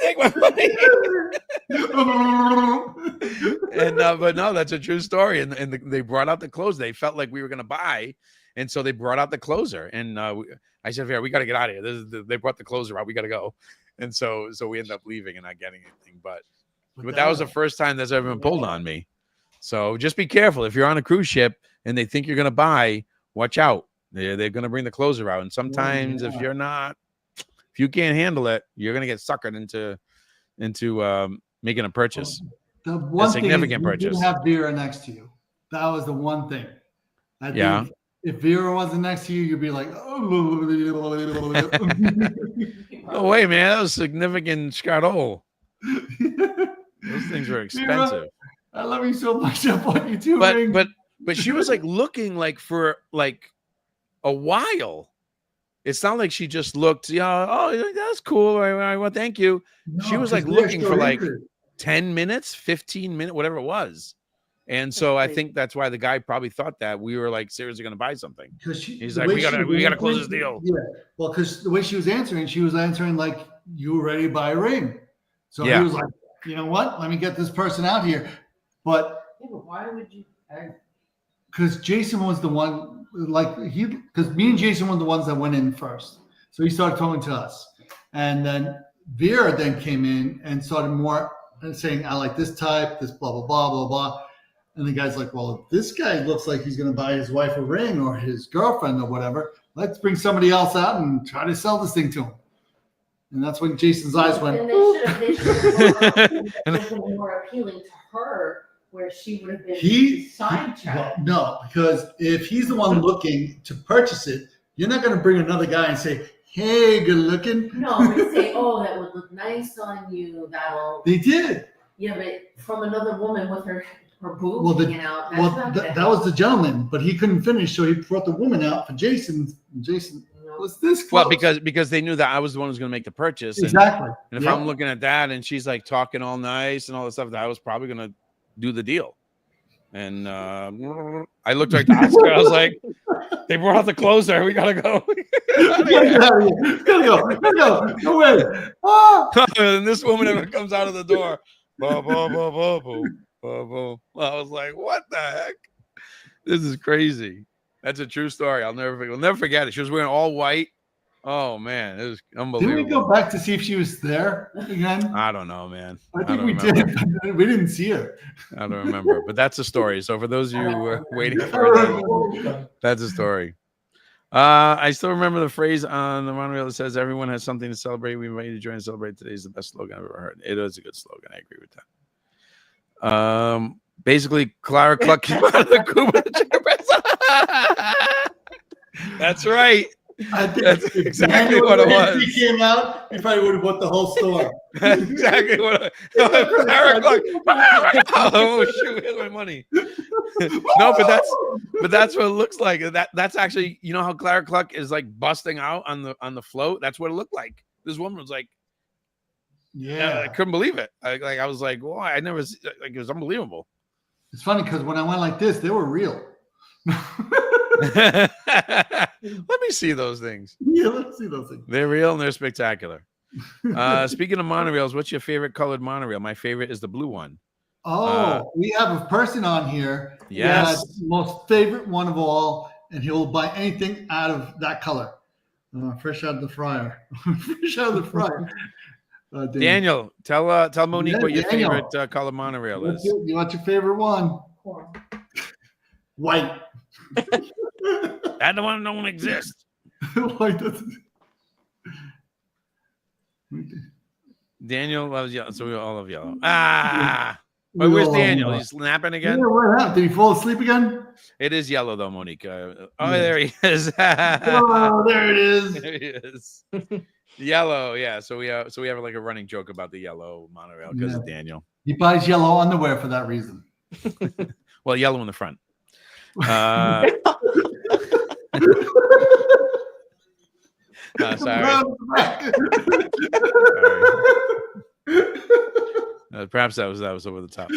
And but no, that's a true story. And they brought out the clothes. They felt like we were gonna buy, and so they brought out the closer. And I said, Vera, we got to get out of here. They brought the closer out. We got to go. And so we ended up leaving and not getting anything. But that was the first time that's ever been pulled on me. So just be careful if you're on a cruise ship and they think you're gonna buy. Watch out. They're gonna bring the closer out. And sometimes if you can't handle it, you're gonna get suckered into making a purchase. The one significant thing is you purchase. didn't have Vera next to you. That was the one thing. I think if Vera wasn't next to you, you'd be like, oh. Oh wait, man, that was significant Scotto. Those things were expensive. Vera, I love you so much. I bought you 2 rings. But she was like looking like for like a while. It's not like she just looked, oh, that's cool. Well, thank you. No, she was like looking for like 10 minutes, 15 minutes, whatever it was. And so I think that's why the guy probably thought that we were like seriously going to buy something. He's like, we gotta close this deal. Yeah. Well, because the way she was answering like you were ready to buy a ring. So he was like, you know what? Let me get this person out here. But why would you? Because Jason was the one, because me and Jason were the ones that went in first. So he started talking to us. And then Vera then came in and started more saying, I like this type, this blah, blah, blah, blah, blah. And the guy's like, well, if this guy looks like he's going to buy his wife a ring or his girlfriend or whatever, let's bring somebody else out and try to sell this thing to him. And that's when Jason's eyes went. And they should have been more appealing to her, where she would have been sidetracked. No, because if he's the one looking to purchase it, you're not going to bring another guy and say, hey, good looking. No, they say, oh, that would look nice on you. They did. Yeah, but from another woman with her boobs hanging out. That was the gentleman, but he couldn't finish, so he brought the woman out for Jason. Jason, what's this? Well, because they knew that I was the one who's going to make the purchase. Exactly. And if I'm looking at that and she's like talking all nice and all this stuff, that I was probably going to do the deal. And I looked like the Oscar. I was like, they brought out the closer. We gotta go. Gotta go. No way. And this woman ever comes out of the door. Bo, bo, bo, bo, bo, bo, bo. I was like, what the heck? This is crazy. That's a true story. We'll never forget it. She was wearing all white. Oh man, it was unbelievable. Did we go back to see if she was there again? I don't know, man. I think we did. We didn't see her. I don't remember, but that's a story. So for those of you who are waiting for it, that's a story. I still remember the phrase on the monorail that says, everyone has something to celebrate. We invite you to join and celebrate. Today is the best slogan I've ever heard. It is a good slogan. I agree with that. Basically, Clara Cluck came out of the coop with the That's right. I think that's exactly what it was. If he came out, he probably would have bought the whole store. That's exactly what Clara Cluck. Oh shoot, here's my money. No, but that's what it looks like. That's actually, you know how Clara Cluck is like busting out on the float. That's what it looked like. This woman was like, I couldn't believe it. I was like, well, I never like it was unbelievable. It's funny because when I went like this, they were real. Let me see those things. Yeah, let's see those things. They're real and they're spectacular. Speaking of monorails, what's your favorite colored monorail? My favorite is the blue one. We have a person on here. Yes. Most favorite one of all, and he'll buy anything out of that color. Fresh out of the fryer. Fresh out of the fryer. Daniel, tell Monique what your favorite color monorail is. You want your favorite one? White. That one don't exist. White doesn't. Daniel loves yellow, so we all love yellow. But where's Daniel? He's napping Yeah, again. what happened? Did he fall asleep again? It is yellow though, Monique. Oh, Yeah. there he is. Oh, there it is. There he is. Yellow, yeah. So we have like a running joke about the yellow monorail because of Daniel. He buys yellow underwear for that reason. Well, yellow in the front. Sorry. Sorry. Perhaps that was over the top.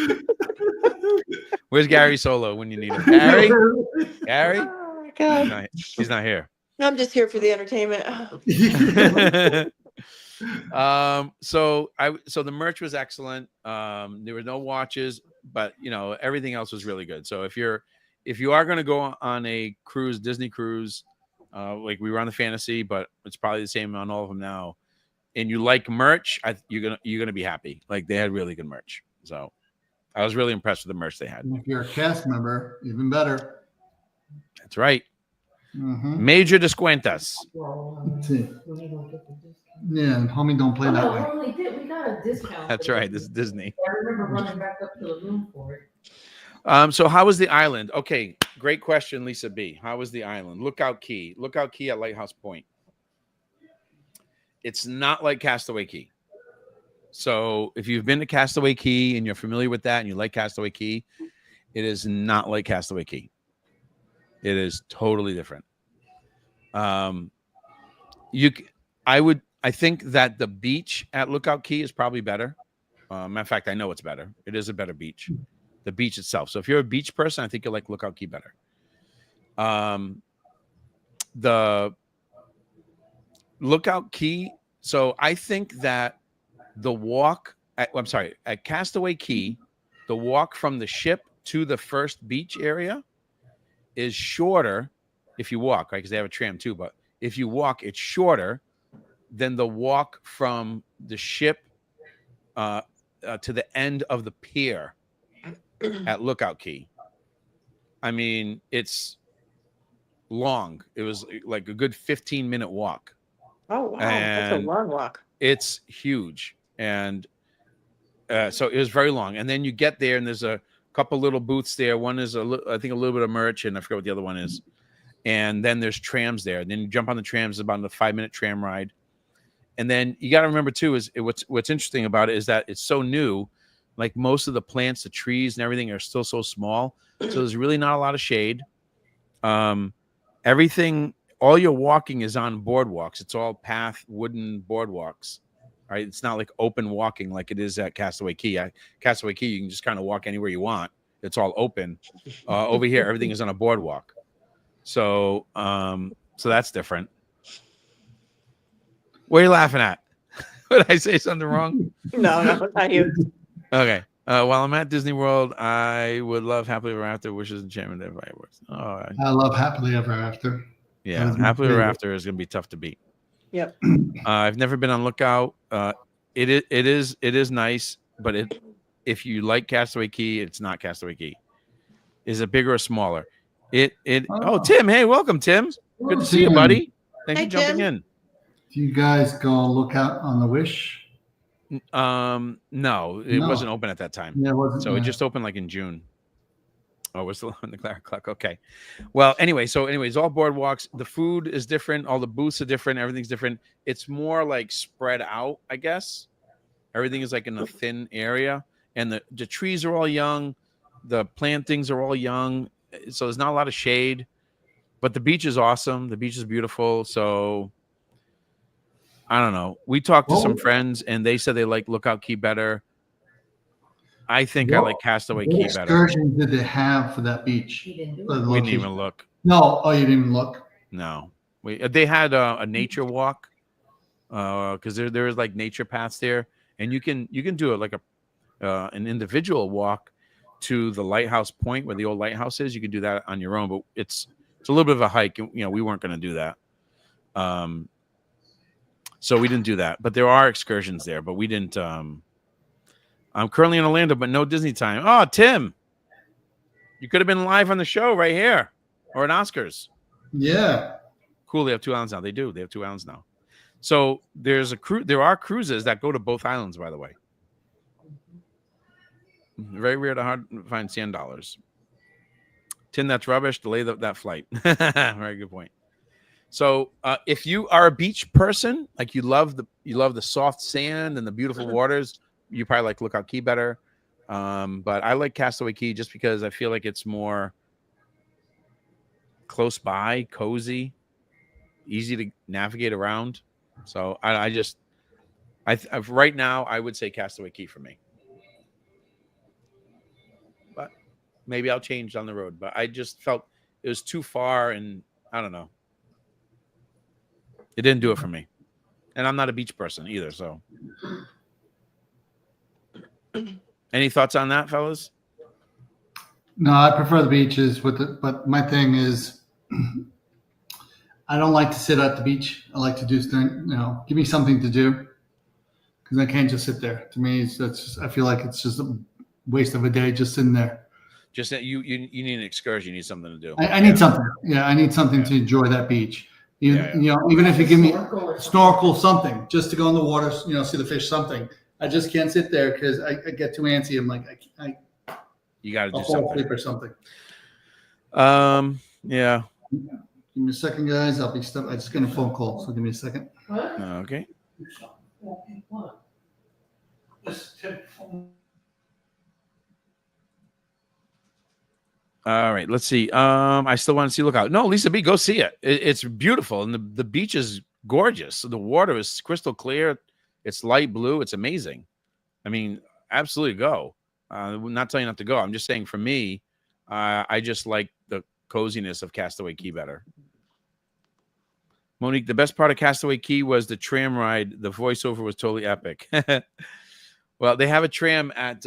Where's Gary Solo when you need him? Gary? Oh my God. He's not here. I'm just here for the entertainment. So the merch was excellent. There were no watches, but everything else was really good. So if you are going to go on a cruise, Disney cruise, like we were on the Fantasy, but it's probably the same on all of them now, and you like merch, you're gonna be happy. Like they had really good merch. So I was really impressed with the merch they had. And if you're a cast member, even better. That's right. Mm-hmm. Major descuentas. Yeah, and homie, don't play that way. We got a discount. That's right. This is Disney. I remember running back up to the room for it. So how was the island? Okay, great question, Lisa B. How was the island? Lookout Key at Lighthouse Point. It's not like Castaway Key. So if you've been to Castaway Key and you're familiar with that and you like Castaway Key, it is not like Castaway Key. It is totally different. I think that the beach at Lookout Key is probably better. Matter of fact, I know it's better. It is a better beach. The beach itself. So if you're a beach person, I think you'll like Lookout Key better. The Lookout Key. So I think that the walk at Castaway Key, the walk from the ship to the first beach area is shorter if you walk, right? Because they have a tram too. But if you walk, it's shorter than the walk from the ship to the end of the pier at Lookout Key. I mean, it's long. It was like a good 15-minute walk. Oh, wow. That's a long walk. It's huge. And so it was very long. And then you get there and there's a couple little booths there. One is I think a little bit of merch, and I forget what the other one is. And then there's trams there. And then you jump on the trams, about a 5-minute tram ride. And then you got to remember too, what's interesting about it is that it's so new. Like most of the plants, the trees and everything are still so small. So there's really not a lot of shade. Everything, all your walking is on boardwalks. It's all wooden boardwalks. Right? It's not like open walking like it is at Castaway Key. At Castaway Key, you can just kind of walk anywhere you want. It's all open. Over here, everything is on a boardwalk. So that's different. What are you laughing at? Did I say something wrong? No, not you. Okay. While I'm at Disney World, I would love Happily Ever After, Wishes Enchantment, and Fireworks. Oh, I love Happily Ever After. Yeah, Happily Ever After is going to be tough to beat. Yep. I've never been on Lookout. It is nice, but if you like Castaway Key, it's not Castaway Key. Is it bigger or smaller? Oh, Tim, hey, welcome, Tim. Good to see you, buddy. Thanks for jumping in. Do you guys go Lookout on the Wish? No, it wasn't open at that time. Yeah, it wasn't. So it just opened like in June. Oh, we're still on the Clara clock. Okay. Well, anyways, all boardwalks. The food is different. All the booths are different. Everything's different. It's more like spread out, I guess. Everything is like in a thin area, and the trees are all young. The plantings are all young, so there's not a lot of shade. But the beach is awesome. The beach is beautiful. So I don't know. We talked to some friends, and they said they like Lookout Key better. I think I like Castaway Key better. What excursions did they have for that beach? We didn't even look. No. Oh, you didn't even look? No. They had a nature walk because there is like nature paths there, and you can do it like an individual walk to the lighthouse point where the old lighthouse is. You can do that on your own, but it's a little bit of a hike. And, we weren't going to do that. So we didn't do that, but there are excursions there, but we didn't. I'm currently in Orlando, but no Disney time. Oh, Tim, you could have been live on the show right here or at Oscars. Yeah. Cool. They have 2 islands now. They do. They have 2 islands now. So there are cruises that go to both islands, by the way. Very rare to hard find sand dollars. Tin, that's rubbish. Delay that flight. Very good point. So if you are a beach person, like you love the soft sand and the beautiful waters, you probably like Lookout Key better. But I like Castaway Key just because I feel like it's more close by, cozy, easy to navigate around. So right now I would say Castaway Key for me. But maybe I'll change down the road. But I just felt it was too far, and I don't know. It didn't do it for me. And I'm not a beach person either, so. Any thoughts on that, fellas? No, I prefer the beaches but my thing is I don't like to sit at the beach. I like to do give me something to do because I can't just sit there. To me, I feel like it's just a waste of a day just sitting there. Just that you need an excursion. You need something to do. I need something. Yeah, I need something to enjoy that beach. Even if you give me snorkel something just to go in the water, see the fish, something. I just can't sit there because I get too antsy. I'm like, you got to do I'll something. fall asleep or something. Yeah. Give me a second, guys. I just got a phone call, so give me a second. What? Okay. What? All right, let's see. I still want to see Lookout. No, Lisa B, go see it. It's beautiful, and the beach is gorgeous. The water is crystal clear. It's light blue. It's amazing. I mean, absolutely go. I'm not telling you not to go. I'm just saying for me, I just like the coziness of Castaway Key better. Monique, the best part of Castaway Key was the tram ride. The voiceover was totally epic. Well, they have a tram at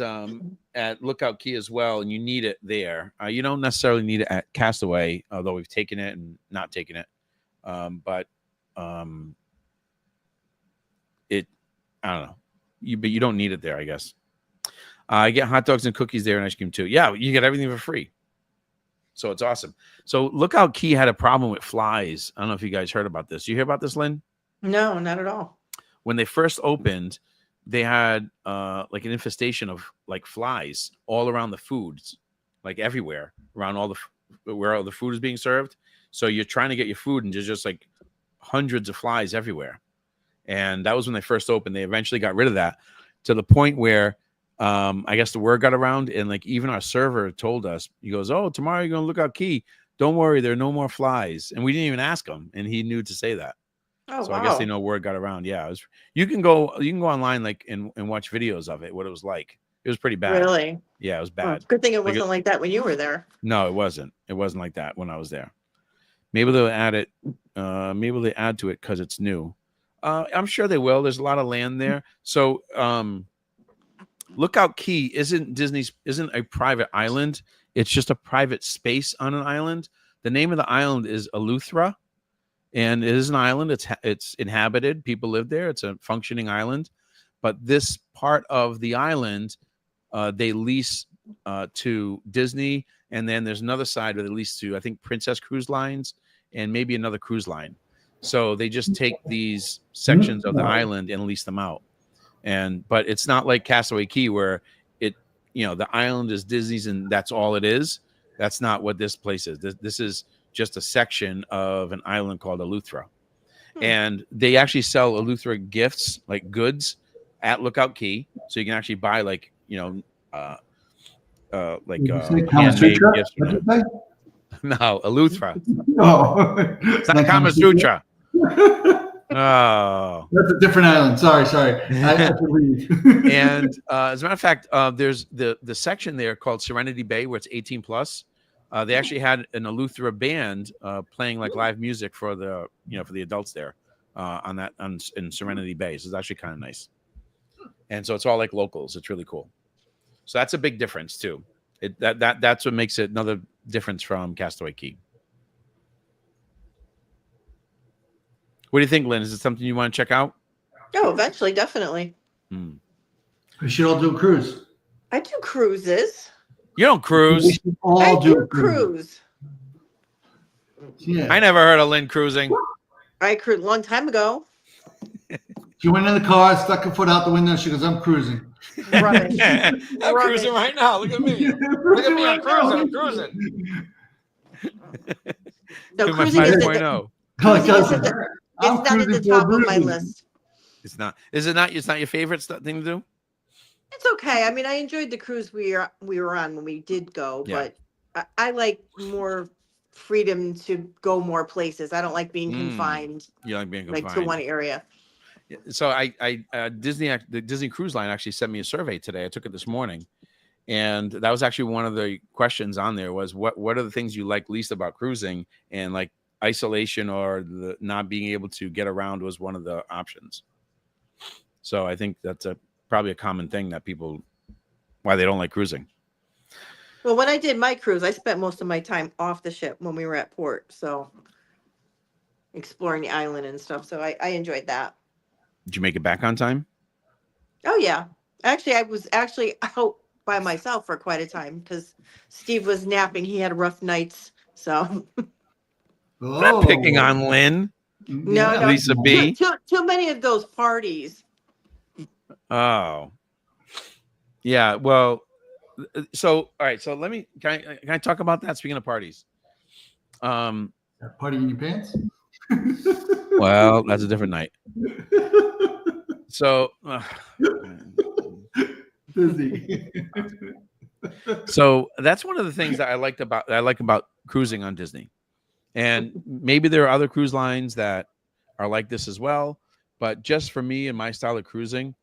Lookout Key as well, and you need it there. You don't necessarily need it at Castaway, although we've taken it and not taken it. But I don't know. But you don't need it there, I guess. I get hot dogs and cookies there and ice cream too. Yeah, you get everything for free. So it's awesome. So Lookout Key had a problem with flies. I don't know if you guys heard about this. You hear about this, Lynn? No, not at all. When they first opened, they had like an infestation of like flies all around the foods, like everywhere around where all the food is being served. So you're trying to get your food and there's just like hundreds of flies everywhere. And that was when they first opened. They eventually got rid of that to the point where I guess the word got around, and like even our server told us, he goes, "Oh, tomorrow you're gonna Lookout Key. Don't worry, there are no more flies." And we didn't even ask him, and he knew to say that. Oh, so wow. I guess they know word got around. Yeah, you can go online like and watch videos of it. What it was like. It was pretty bad. Really? Yeah, it was bad. Oh, good thing it wasn't like that when you were there. No, it wasn't. It wasn't like that when I was there. Maybe they'll add it. Maybe they add to it because it's new. I'm sure they will. There's a lot of land there. So Lookout Key isn't a private island. It's just a private space on an island. The name of the island is Eleuthera, and it is an island. It's inhabited. People live there. It's a functioning island. But this part of the island, they lease to Disney, and then there's another side where they lease to, I think, Princess Cruise Lines and maybe another cruise line. So they just take these sections of the island and lease them out. But it's not like Castaway Key where the island is Disney's and that's all it is. That's not what this place is. This is just a section of an island called Eleuthera. And they actually sell Eleuthera gifts, like goods, at Lookout Key. So you can actually buy handmade gifts. No, Eleuthera. Oh, it's not Kama Sutra. Oh, that's a different island. Sorry. I have to leave. And as a matter of fact, there's the section there called Serenity Bay where it's 18 plus. They actually had an Eleuthera band playing like live music for the adults there in Serenity Bay. So it's actually kind of nice. And so it's all like locals. It's really cool. So that's a big difference too. That's what makes it another difference from Castaway Key. What do you think, Lynn? Is it something you want to check out? Oh, eventually, definitely. We should all do a cruise. I do cruises. You don't cruise. We should all I do a cruise. Yeah. I never heard of Lynn cruising. I cruised a long time ago. She went in the car, stuck her foot out the window. She goes, "I'm cruising." Rubbish. I'm Rubbish. cruising right now. Look at me. Look at me. I'm cruising. I'm cruising. No, My cruising is 5.0. cruising is I'm it's not at the cruising for top of my Bruce. list. It's not. Is it not? It's not your favorite thing to do? It's okay. I mean, I enjoyed the cruise we were on when we did go, Yeah. but I like more freedom to go more places. I don't like being confined You like being like confined. to one area. So the Disney Cruise Line actually sent me a survey today. I took it this morning, and that was actually one of the questions on there was what are the things you like least about cruising, and like isolation or the not being able to get around was one of the options. So I think that's probably a common thing that people why they don't like cruising. Well, when I did my cruise, I spent most of my time off the ship when we were at port, so exploring the island and stuff. So I enjoyed that. Did you make it back on time? Oh yeah, actually, I was actually out by myself for quite a time because Steve was napping. He had rough nights, so I'm not picking on Lynn. no, Lisa B. Too many of those parties. Oh, yeah. Well, so all right. So let me can I talk about that? Speaking of parties, Party in your pants? well, that's a different night. So, Disney. so that's one of the things that I like about cruising on Disney, and maybe there are other cruise lines that are like this as well. But just for me and my style of cruising,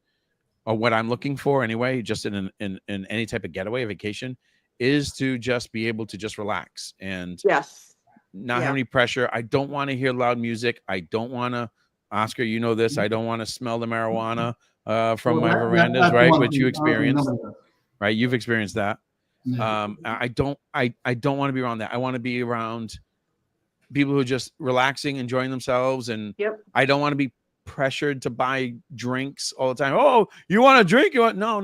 or what I'm looking for anyway, just in any type of getaway vacation, is to just be able to just relax and Yes. not have any pressure. I don't want to hear loud music. I don't want to, Oscar, you know this. I don't want to smell the marijuana from my verandas, right? Which you experienced, right? You've experienced that. Yeah. I don't want to be around that. I want to be around people who are just relaxing, enjoying themselves, and I don't want to be pressured to buy drinks all the time. Oh, you want a drink? You want no.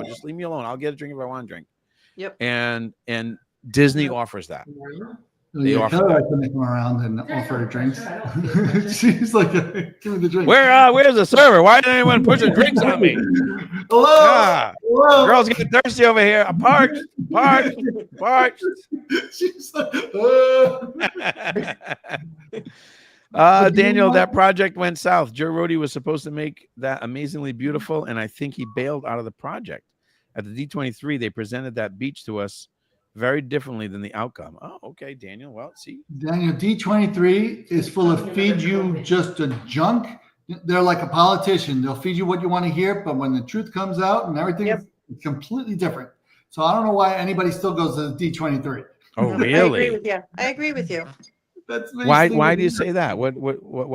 Just leave me alone. I'll get a drink if I want a drink. Yep. And Disney offers that. They offer Kelly that. likes to come around and offer her drinks. She's like, give me the drink. Where's the server? Why isn't anyone pushing drinks on me? Hello. Ah, Hello. girls getting thirsty over here. I'm parched. She's like, Daniel, that project went south. Joe Rohde was supposed to make that amazingly beautiful, and I think he bailed out of the project. At the D23, they presented that beach to us very differently than the outcome. Oh, okay, Daniel. Well, see. Daniel, D23 is full of feed you just a junk. They're like a politician. They'll feed you what you want to hear, but when the truth comes out and everything is completely different. So I don't know why anybody still goes to the D23. Oh, really? I agree with you. That's why do you say that? What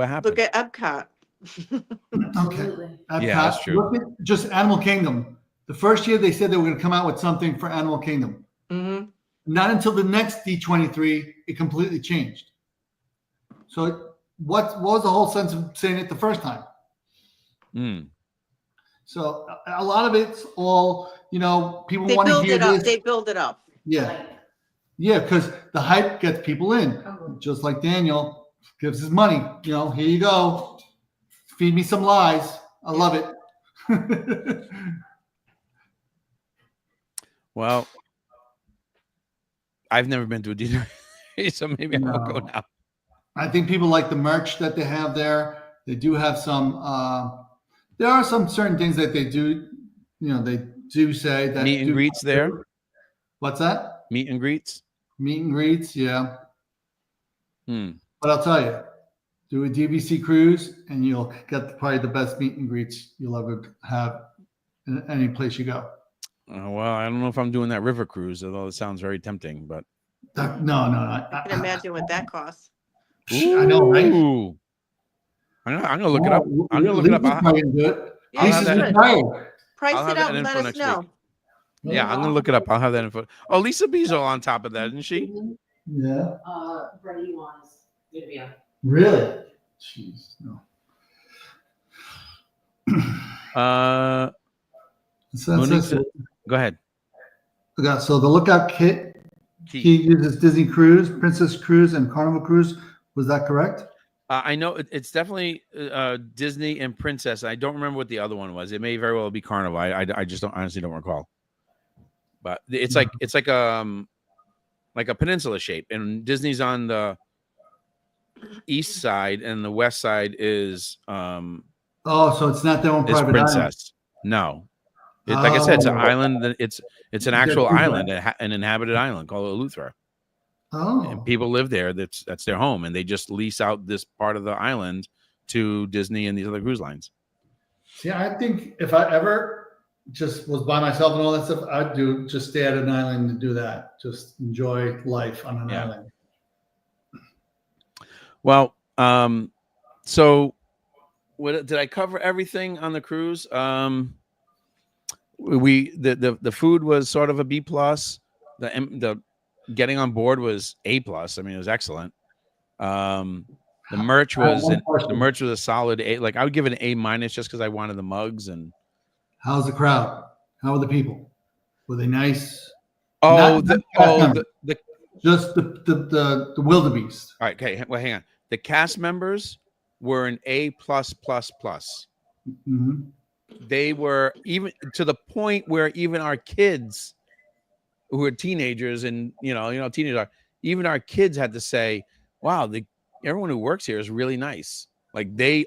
happened? Look at Epcot. Okay. Epcot, Yeah, that's true. Look at just Animal Kingdom. The first year they said they were going to come out with something for Animal Kingdom. Mm-hmm. Not until the next D23, it completely changed. So what was the whole sense of saying it the first time? So a lot of it's all, people want to hear this. They build it up. Yeah. Yeah, because the hype gets people in. Just like Daniel gives his money. Here you go. Feed me some lies. I love it. Well, I've never been to a dinner, so maybe I won't go now. I think people like the merch that they have there. They do have some. There are some certain things that they do. They do say that meet and greets there. What's that? Meet and greets. Meet and greets, yeah. But I'll tell you, do a DVC cruise, and you'll get probably the best meet and greets you'll ever have in any place you go. Well, I don't know if I'm doing that river cruise, although it sounds very tempting. But no. I can imagine what that costs. I know, right? I'm gonna look it up. I'm gonna look it up. Price it out and let us know. Yeah, I'm gonna look it up. I'll have that info. Oh, Lisa B's all on top of that, isn't she? Yeah. Brady wants Vivian. Really? Jeez, no. Go ahead. Okay, so the Lookout Kit, he uses Disney Cruise, Princess Cruise, and Carnival Cruise. Was that correct? I know it's definitely Disney and Princess. I don't remember what the other one was. It may very well be Carnival. I just don't honestly don't recall. But it's like a peninsula shape, and Disney's on the east side, and the west side is Oh, so it's not their own private island. Princess. No, like I said, it's an Oh. island. It's an actual island, an inhabited island called Eleuthera. Oh, And people live there. That's their home, and they just lease out this part of the island to Disney and these other cruise lines. see, I think if I ever just was by myself and all that stuff, I'd just stay at an island and do that. Just enjoy life on an island. Well, so what did I cover everything on the cruise? The food was sort of a B plus. The getting on board was A plus. I mean, it was excellent. The merch was a solid A. Like I would give it an A minus just because I wanted the mugs. And how's the crowd? How were the people? Were they nice? just the wildebeest. All right, okay. Well, hang on. The cast members were an A plus plus plus. Mm-hmm. They were even to the point where even our kids, who are teenagers, and teenagers, even our kids had to say, "Wow, everyone who works here is really nice." Like they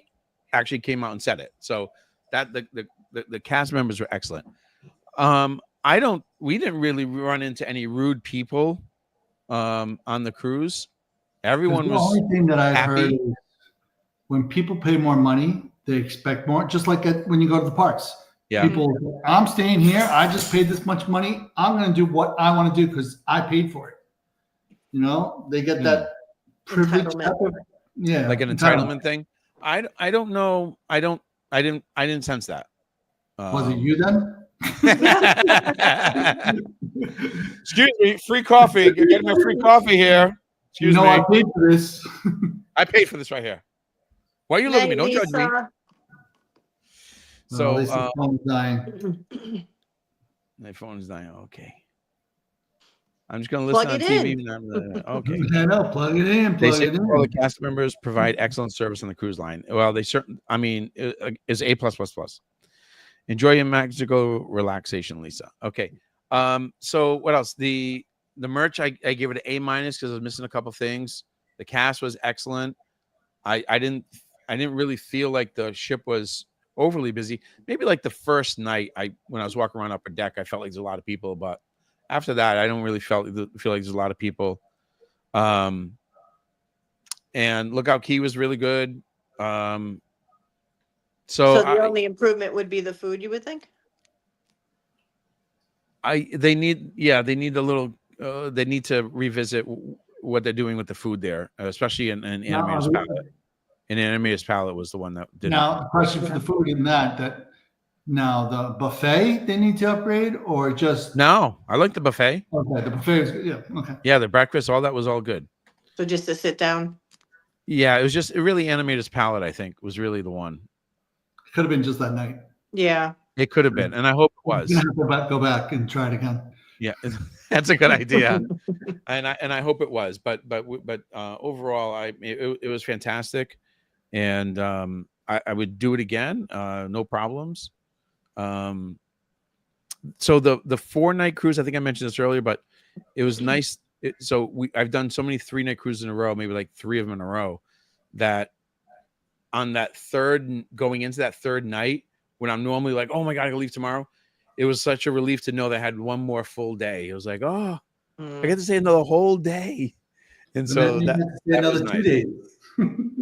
actually came out and said it. So that the cast members were excellent. We didn't really run into any rude people on the cruise. Everyone was the only thing that I've happy. heard is when people pay more money, they expect more. Just like when you go to the parks, people, I'm staying here. I just paid this much money. I'm going to do what I want to do because I paid for it. They get that privilege. Yeah, like an entitlement thing. I don't know. I didn't sense that. Was it you then? Excuse me, free coffee. You're getting a free coffee here. Excuse me. I paid for this. I paid for this right here. Why are you looking at me? Don't judge me. So, my phone is dying. My phone is dying. Okay. I'm just going to listen on TV. Okay. I know. Plug it in. They say all the cast members provide excellent service on the cruise line. Well, they certainly. I mean, is A plus plus plus. Enjoy your magical relaxation, Lisa. Okay. So what else? The merch, I gave it an A minus because I was missing a couple things. The cast was excellent. I didn't really feel like the ship was overly busy. Maybe like the first night, when I was walking around upper deck, I felt like there's a lot of people. But after that, I don't really feel like there's a lot of people. And Lookout Key was really good. So the only improvement would be the food, you would think? They need a little. They need to revisit what they're doing with the food there, especially in Animator's Palette. And Animator's Palette was the one that did. Now, a question for the food in that now the buffet they need to upgrade or just no? I like the buffet. Okay, the buffet is good. Yeah, okay. Yeah, the breakfast, all that was all good. So just to sit down. Yeah, it was just really Animator's Palette. I think was really the one. Could have been just that night. Yeah, it could have been, and I hope it was. Go back and try it again. Yeah, that's a good idea, and I hope it was. But overall, it was fantastic, and I would do it again, no problems. So the 4-night cruise, I think I mentioned this earlier, but it was nice. I've done so many 3-night cruises in a row, maybe like 3 of them in a row, that on that going into that third night, when I'm normally like, oh my God, I gotta leave tomorrow. It was such a relief to know that I had one more full day. It was like, I get to stay another whole day. And so that another was 2 nice. days.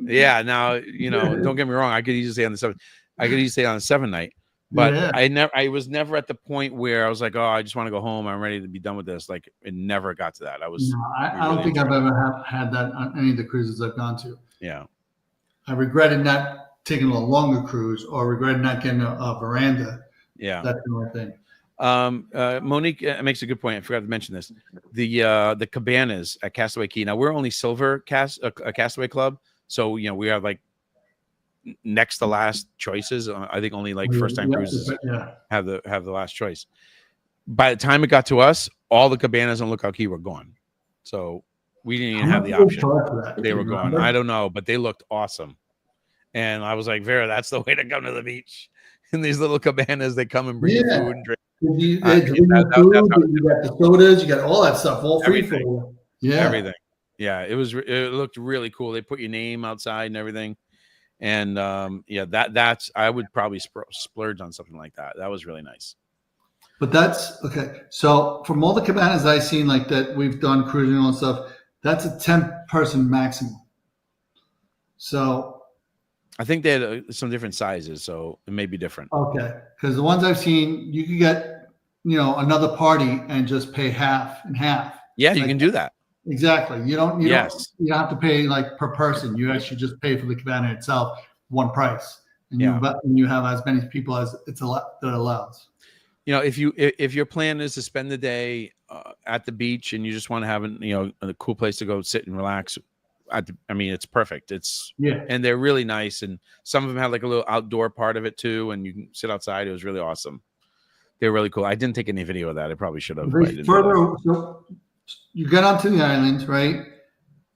Yeah. Now, don't get me wrong. I could easily stay on the 7th. I could easily stay on the 7th night, but I was never at the point where I was like, oh, I just want to go home. I'm ready to be done with this. Like it never got to that. I don't think I've ever had that on any of the cruises I've gone to. Yeah. I regretted not taking a longer cruise or regretted not getting a veranda. Yeah. That kind of thing. Monique makes a good point. I forgot to mention this. The cabanas at Castaway Cay. Now we're only silver Castaway Club. So, we have like next to last choices. I think only like first time cruises have the last choice. By the time it got to us, all the cabanas on Lookout Key were gone. So We didn't How even have much the did they option. charge for that? They Do were you going. remember? I don't know, but they looked awesome. And I was like, Vera, that's the way to come to the beach. In these little cabanas, they come and bring you Yeah. food and drink. They Yeah, bring that's you how food, you got the sodas, you got all that stuff, all free for Everything. you. Yeah. everything. Yeah, it looked really cool. They put your name outside and everything. And yeah, that's I would probably splurge on something like that. That was really nice. But that's okay. So from all the cabanas I've seen like that we've done cruising and all that stuff, that's a 10-person maximum. So I think they had some different sizes, so it may be different. okay, because the ones I've seen, you could get another party and just pay half and half. Yeah, you Like, can do that. exactly. You don't Yes. have to pay like per person. You actually just pay for the cabana itself, one price, and you have as many people as that allows. If your plan is to spend the day at the beach and you just want to have a cool place to go sit and relax, it's perfect. And they're really nice, and some of them have like a little outdoor part of it too, and you can sit outside. It was really awesome. They're really cool. I didn't take any video of that. I probably should have. So you get onto the island, right?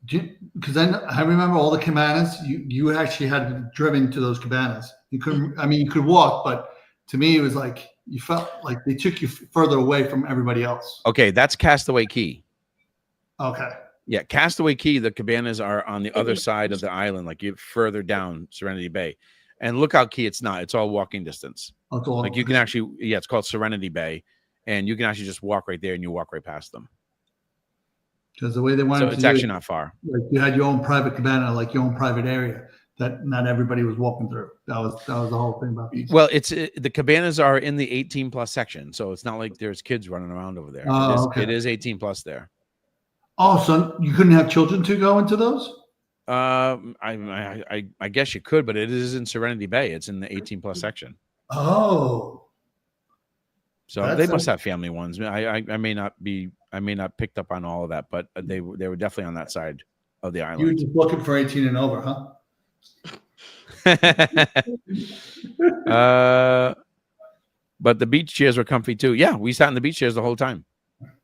Because I remember all the cabanas. You actually had driven to those cabanas. You couldn't. I mean, you could walk, but to me, it was like you felt like they took you further away from everybody else. Okay, that's Castaway Cay. Okay. Yeah, Castaway Cay. The cabanas are on the other side of the island, like you further down Serenity Bay. And Lookout Cay, it's not. It's all walking distance. Like you can actually, it's called Serenity Bay, and you can actually just walk right there, and you walk right past them. Because the way they wanted so it's actually not far. Like you had your own private cabana, like your own private area that not everybody was walking through. That was the whole thing about these. Well, the cabanas are in the 18 plus section, so it's not like there's kids running around over there. It is 18 plus there. Oh, so you couldn't have children to go into those? I guess you could, but it is in Serenity Bay. It's in the 18 plus section. Oh, so they must have family ones. I may not picked up on all of that, but they were definitely on that side of the island. You were just looking for 18 and over, huh? But the beach chairs were comfy too. Yeah, we sat in the beach chairs the whole time.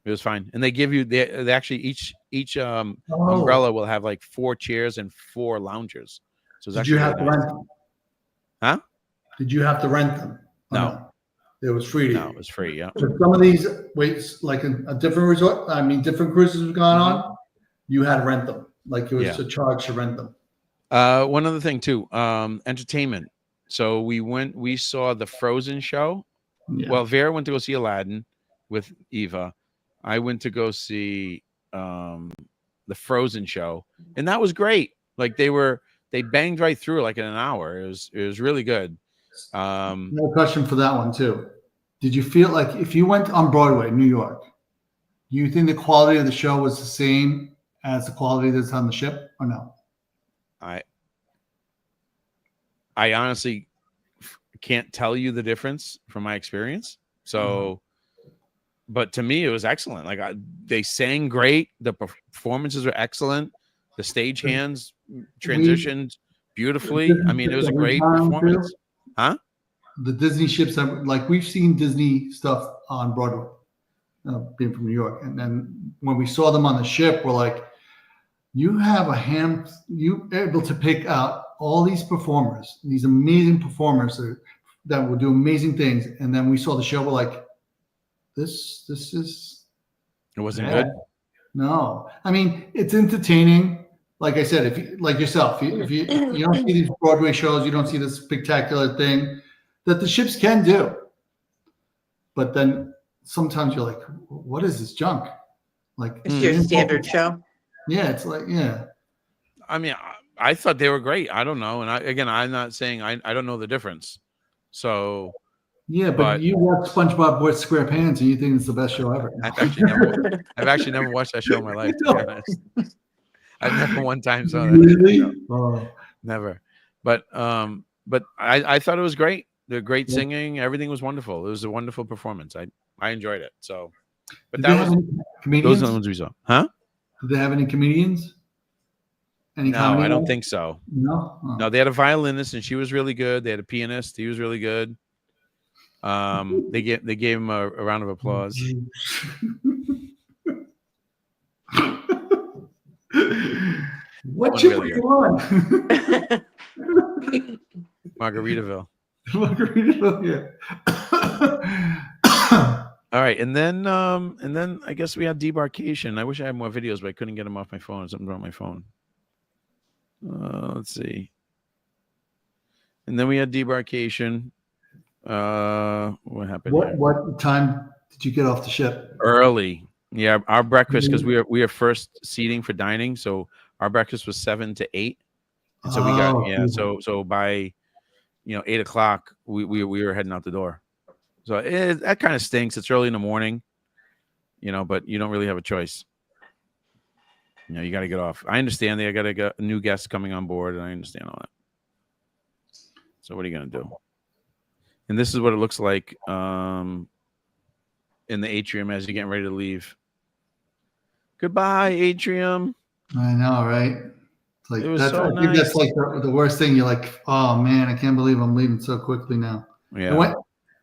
It was fine, and they give you they actually each umbrella will have like 4 chairs and 4 loungers. So did you have to rent them? Huh? Did you have to rent them? No, it was free to you. No, it was free. Yeah. So some of these like a different resort. I mean, different cruises have gone on. You had to rent them. Like it was a charge to rent them. One other thing too, entertainment. So we saw the Frozen show. Yeah. Well, Vera went to go see Aladdin with Eva. I went to go see the Frozen show, and that was great. Like they banged right through like in an hour. It was really good. I have a question for that one too. Did you feel like if you went on Broadway, New York, do you think the quality of the show was the same as the quality that's on the ship, or no? I honestly can't tell you the difference from my experience. So, but to me, it was excellent. Like they sang great. The performances were excellent. The stage hands transitioned beautifully. I mean, it was a great performance. Huh? The Disney ships, like we've seen Disney stuff on Broadway, being from New York. And then when we saw them on the ship, we're like, you're able to pick out all these performers, these amazing performers that will do amazing things. And then we saw the show, we're like, this is. It wasn't good. No, I mean, it's entertaining. Like I said, if you like yourself, if you don't see these Broadway shows, you don't see this spectacular thing that the ships can do. But then sometimes you're like, what is this junk? Like it's your standard show. Yeah, it's like, yeah. I mean, I thought they were great. I don't know. And I'm not saying I don't know the difference. So yeah, but you watch SpongeBob with SquarePants and you think it's the best show ever. I've actually never watched that show in my life, to be honest. I've never one time saw that. Really? Never. But I thought it was great. They're great singing. Everything was wonderful. It was a wonderful performance. I enjoyed it. So, but those are the ones we saw. Huh? Did they have any comedians? No, I don't think so. No? Oh. No, they had a violinist and she was really good. They had a pianist. He was really good. They gave him a round of applause. What One ship really are you on? Margaritaville. Margaritaville, yeah. All right, and then I guess we had debarkation. I wish I had more videos, but I couldn't get them off my phone. Something wrong with my phone. Let's see. And then we had debarkation. What happened? here? What time did you get off the ship? Early. Yeah, our breakfast, because we are first seating for dining, so our breakfast was 7 to 8, and so we got so by 8 o'clock we were heading out the door. So that kind of stinks. It's early in the morning, but you don't really have a choice. You got to get off. I understand they got a new guest coming on board, and I understand all that. So what are you gonna do? And this is what it looks like in the atrium as you're getting ready to leave. Goodbye, atrium. I know, right? It's like It was that's. so I think that's nice. like the worst thing. You're like, oh man, I can't believe I'm leaving so quickly now. Yeah.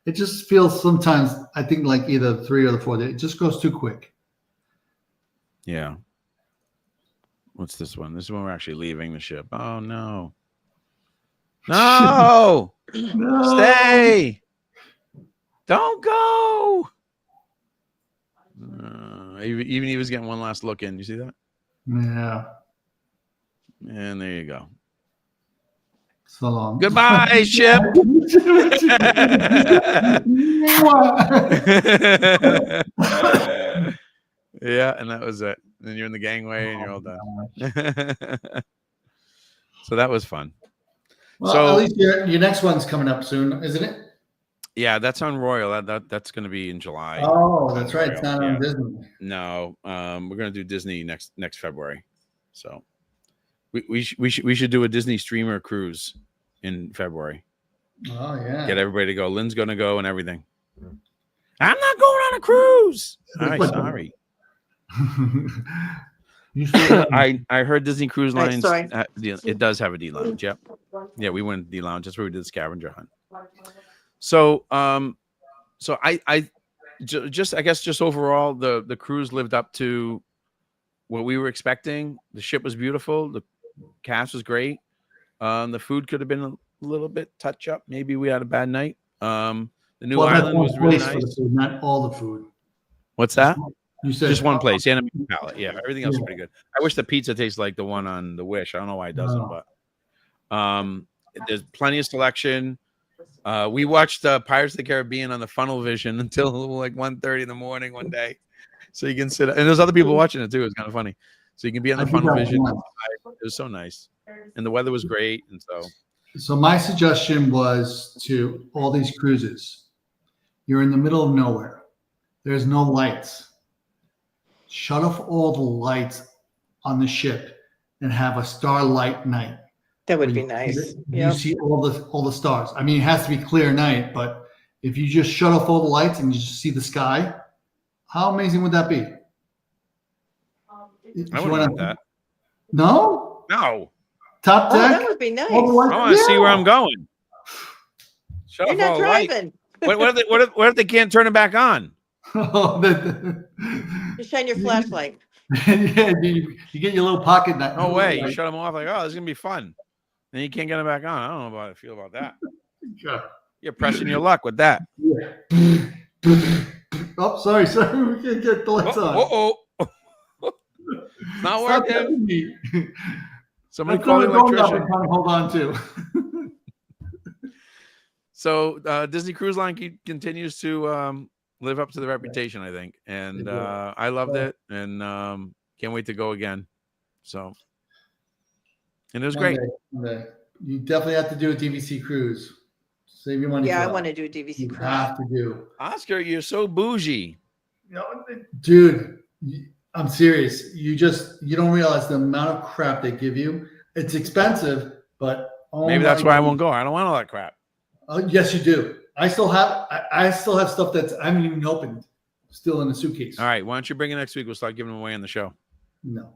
It just feels sometimes. I think like either the 3 or the 4 days. It just goes too quick. Yeah. What's this one? This is when we're actually leaving the ship. Oh no. No. No. Stay. Don't go. Even he was getting one last look in. You see that? Yeah. And there you go. So long. Goodbye, ship. Yeah, and that was it. Then you're in the gangway and you're all done. So that was fun. Well, So at least your next one's coming up soon, isn't it? Yeah, that's on Royal. That's going to be in July. Oh, that's right. It's Royal. not on Disney. No, we're going to do Disney next February. So we should do a Disney streamer cruise in February. Oh yeah. Get everybody to go. Lynn's going to go and everything. I'm not going on a cruise. All right, sorry. I heard Disney Cruise Lines. It does have a D lounge. Yep. Yeah, we went D lounge. That's where we did the scavenger hunt. So I guess overall the cruise lived up to what we were expecting. The ship was beautiful. The cast was great. The food could have been a little bit touch up. Maybe we had a bad night. The new island was really nice. Food, not all the food. What's that? You said just one place, Anime Palette. Yeah, everything else is pretty good. I wish the pizza tastes like the one on the Wish. I don't know why it doesn't, but there's plenty of selection. We watched Pirates of the Caribbean on the Funnel Vision until like 1:30 in the morning one day, so you can sit. And there's other people watching it too. It's kind of funny. So you can be on the Funnel Vision. It was so nice, and the weather was great. And so my suggestion was to all these cruises. You're in the middle of nowhere. There's no lights. Shut off all the lights on the ship and have a starlight night. That would be nice. You see all the stars. I mean, it has to be clear night, but if you just shut off all the lights and you just see the sky, how amazing would that be? I would want that. No? No. Top deck? That would be nice. I want to see where I'm going. You're not driving. What if they can't turn it back on? You shine your flashlight. Yeah, you get your little pocket knife. No way. You shut them off like, oh, this is going to be fun. Then you can't get them back on. I don't know how I feel about that. You're pressing your luck with that. Yeah. Oh, sorry. We can't get the lights on. It's not working. Somebody call the electrician. Hold on to. So Disney Cruise Line continues to live up to the reputation, I think. And I loved it. And can't wait to go again. So, and it was great. You definitely have to do a DVC cruise. Save your money. Yeah, I want to do a DVC cruise. You have to do. Oscar, you're so bougie. Dude, I'm serious. You don't realize the amount of crap they give you. It's expensive, but maybe that's why I won't go. I don't want all that crap. Yes, you do. I still have stuff that's I haven't even opened, still in the suitcase. All right, why don't you bring it next week? We'll start giving them away on the show. No.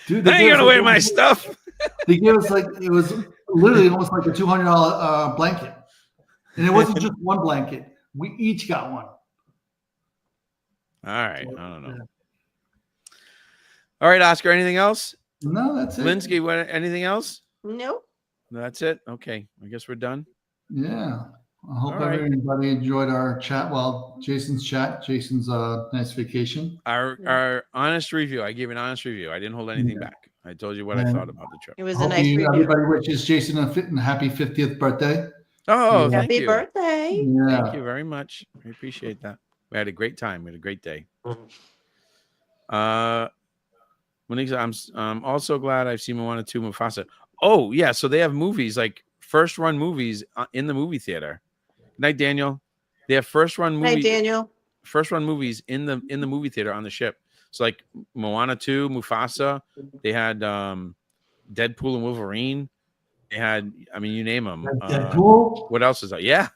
Dude, I ain't gonna wear my stuff. They gave us it was literally almost like a $200 blanket, and it wasn't just one blanket. We each got one. All right, I don't know. All right, Oscar. Anything else? No, that's it. Linsky, what? Anything else? Nope. No, that's it. Okay, I guess we're done. Yeah. I hope All right. everybody enjoyed our chat. Well, Jason's chat. Jason's nice vacation. Our honest review. I gave an honest review. I didn't hold anything back. I told you what I Yeah. thought about the trip. It was a Hope nice review. everybody wishes Jason a happy 50th birthday. Oh, Yeah. thank Happy you. birthday. Yeah. Thank you very much. I appreciate that. We had a great time. We had a great day. Monique, I'm also glad I've seen Moana 2 Mufasa. Oh, yeah. So they have movies, like first run movies in the movie theater. Good night, Daniel. They have first run Hi, movies. Daniel. First run movies in the movie theater on the ship. So like Moana 2, Mufasa. They had Deadpool and Wolverine. They had, I mean, you name them. Deadpool? What else is that? Yeah.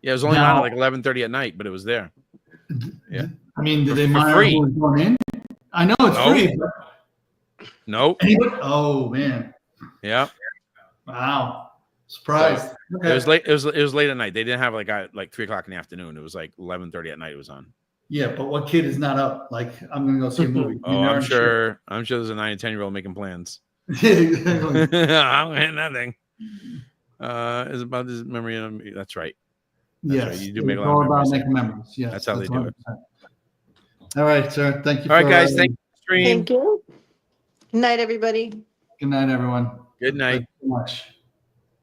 Yeah, it was only on at like 11:30 at night, but it was there. Yeah. I mean, did they For monitor free. who was going in? I know it's No. free. But Nope. oh man. Yeah. Wow. Surprised. It was late. It was late at night. They didn't have like 3:00 in the afternoon. It was like 11:30 at night. It was on. Yeah, but what kid is not up? Like, I'm gonna go see a movie. Oh, I'm sure there's a 9 and 10-year-old making plans. Yeah, exactly. I'm getting nothing. It's about this memory. That's right. Yes, right. You do make a lot all of about memories. making memories. Yes, That's how they do it. 100%. All right, sir. Thank you. All right, guys. Thank you for the stream. Thank you. Good night, everybody. Good night, everyone. Good night. Thank you so much.